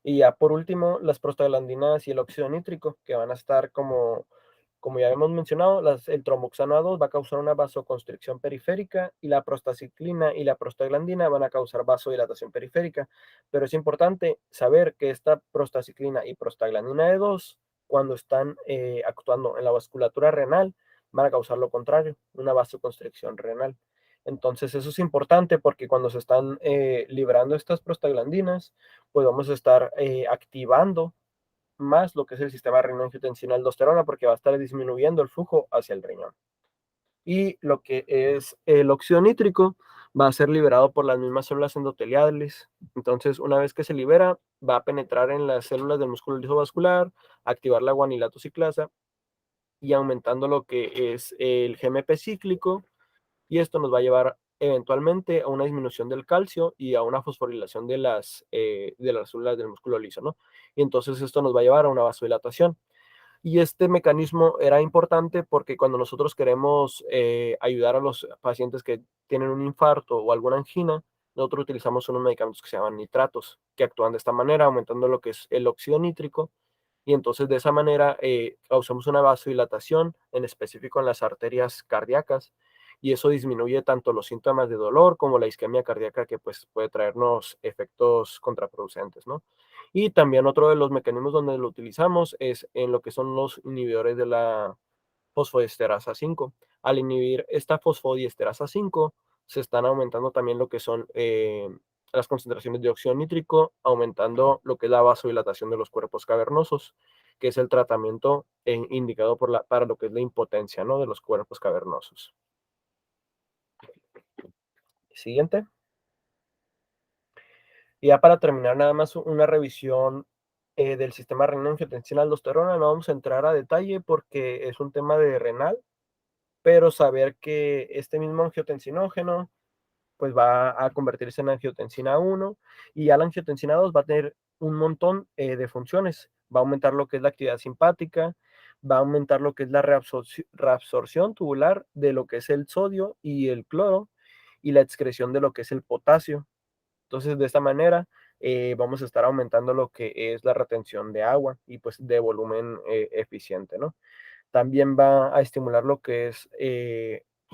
Y ya por último, las prostaglandinas y el óxido nítrico, que van a estar como ya hemos mencionado, el tromboxano A2 va a causar una vasoconstricción periférica y la prostaciclina y la prostaglandina van a causar vasodilatación periférica. Pero es importante saber que esta prostaciclina y prostaglandina E2, cuando están actuando en la vasculatura renal, van a causar lo contrario, una vasoconstricción renal. Entonces eso es importante porque cuando se están liberando estas prostaglandinas, pues vamos a estar activando más lo que es el sistema renina-angiotensina-aldosterona porque va a estar disminuyendo el flujo hacia el riñón. Y lo que es el óxido nítrico va a ser liberado por las mismas células endoteliales. Entonces, una vez que se libera, va a penetrar en las células del músculo liso vascular, activar la guanilato ciclasa y aumentando lo que es el GMP cíclico, y esto nos va a llevar eventualmente a una disminución del calcio y a una fosforilación de las células del músculo liso, ¿no? Y entonces esto nos va a llevar a una vasodilatación. Y este mecanismo era importante porque cuando nosotros queremos ayudar a los pacientes que tienen un infarto o alguna angina, nosotros utilizamos unos medicamentos que se llaman nitratos, que actúan de esta manera, aumentando lo que es el óxido nítrico, y entonces de esa manera causamos una vasodilatación, en específico en las arterias cardíacas, y eso disminuye tanto los síntomas de dolor como la isquemia cardíaca que pues puede traernos efectos contraproducentes, ¿no? Y también otro de los mecanismos donde lo utilizamos es en lo que son los inhibidores de la fosfodiesterasa 5. Al inhibir esta fosfodiesterasa 5, se están aumentando también lo que son las concentraciones de óxido nítrico, aumentando lo que es la vasodilatación de los cuerpos cavernosos, que es el tratamiento indicado para lo que es la impotencia, ¿no? De los cuerpos cavernosos. Siguiente. Y ya para terminar, nada más una revisión del sistema renina-angiotensina-aldosterona. No vamos a entrar a detalle porque es un tema de renal, pero saber que este mismo angiotensinógeno pues va a convertirse en angiotensina 1 y ya la angiotensina 2 va a tener un montón de funciones. Va a aumentar lo que es la actividad simpática, va a aumentar lo que es la reabsorción tubular de lo que es el sodio y el cloro y la excreción de lo que es el potasio. Entonces, de esta manera, vamos a estar aumentando lo que es la retención de agua y pues de volumen eficiente, ¿no? También va a estimular lo que es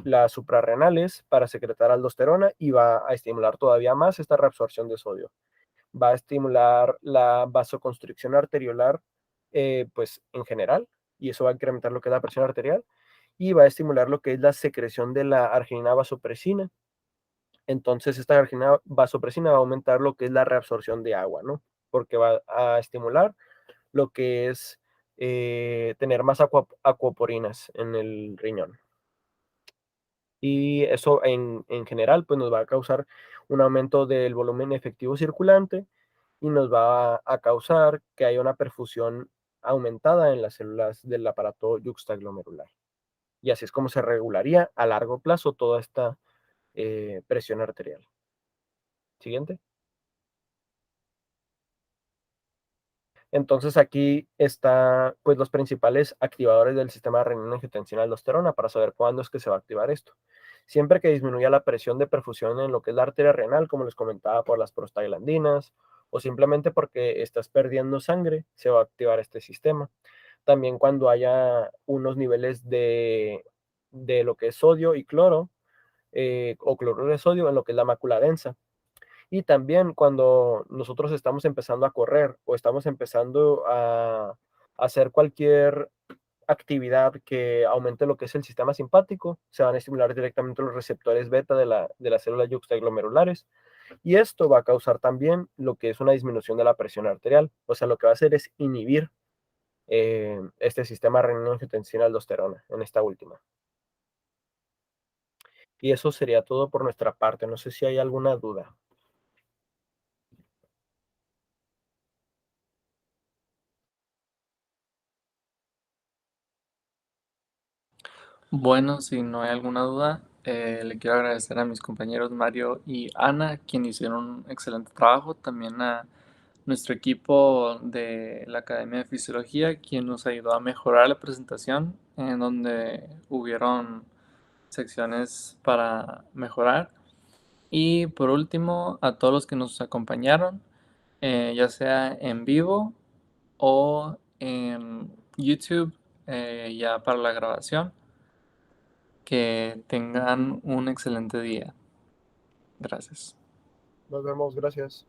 las suprarrenales para secretar aldosterona y va a estimular todavía más esta reabsorción de sodio. Va a estimular la vasoconstricción arteriolar, pues en general, y eso va a incrementar lo que es la presión arterial, y va a estimular lo que es la secreción de la arginina vasopresina. Entonces, esta arginina vasopresina va a aumentar lo que es la reabsorción de agua, ¿no? Porque va a estimular lo que es tener más acuaporinas en el riñón. Y eso en general, pues nos va a causar un aumento del volumen efectivo circulante y nos va a causar que haya una perfusión aumentada en las células del aparato yuxtaglomerular. Y así es como se regularía a largo plazo toda esta presión arterial. Siguiente. Entonces aquí está pues los principales activadores del sistema de renina-angiotensina-aldosterona para saber cuándo es que se va a activar esto. Siempre que disminuya la presión de perfusión en lo que es la arteria renal, como les comentaba, por las prostaglandinas o simplemente porque estás perdiendo sangre, se va a activar este sistema. También cuando haya unos niveles de lo que es sodio y cloro o cloruro de sodio en lo que es la mácula densa. Y también cuando nosotros estamos empezando a correr o estamos empezando a hacer cualquier actividad que aumente lo que es el sistema simpático, se van a estimular directamente los receptores beta de las células yuxtaglomerulares. Y esto va a causar también lo que es una disminución de la presión arterial. O sea, lo que va a hacer es inhibir este sistema renina-angiotensina-aldosterona en esta última. Y eso sería todo por nuestra parte. No sé si hay alguna duda. Bueno, si no hay alguna duda, le quiero agradecer a mis compañeros Mario y Ana, quienes hicieron un excelente trabajo. También a nuestro equipo de la Academia de Fisiología, quien nos ayudó a mejorar la presentación, en donde hubieron secciones para mejorar. Y por último, a todos los que nos acompañaron, ya sea en vivo o en YouTube, ya para la grabación. Que tengan un excelente día. Gracias. Nos vemos, gracias.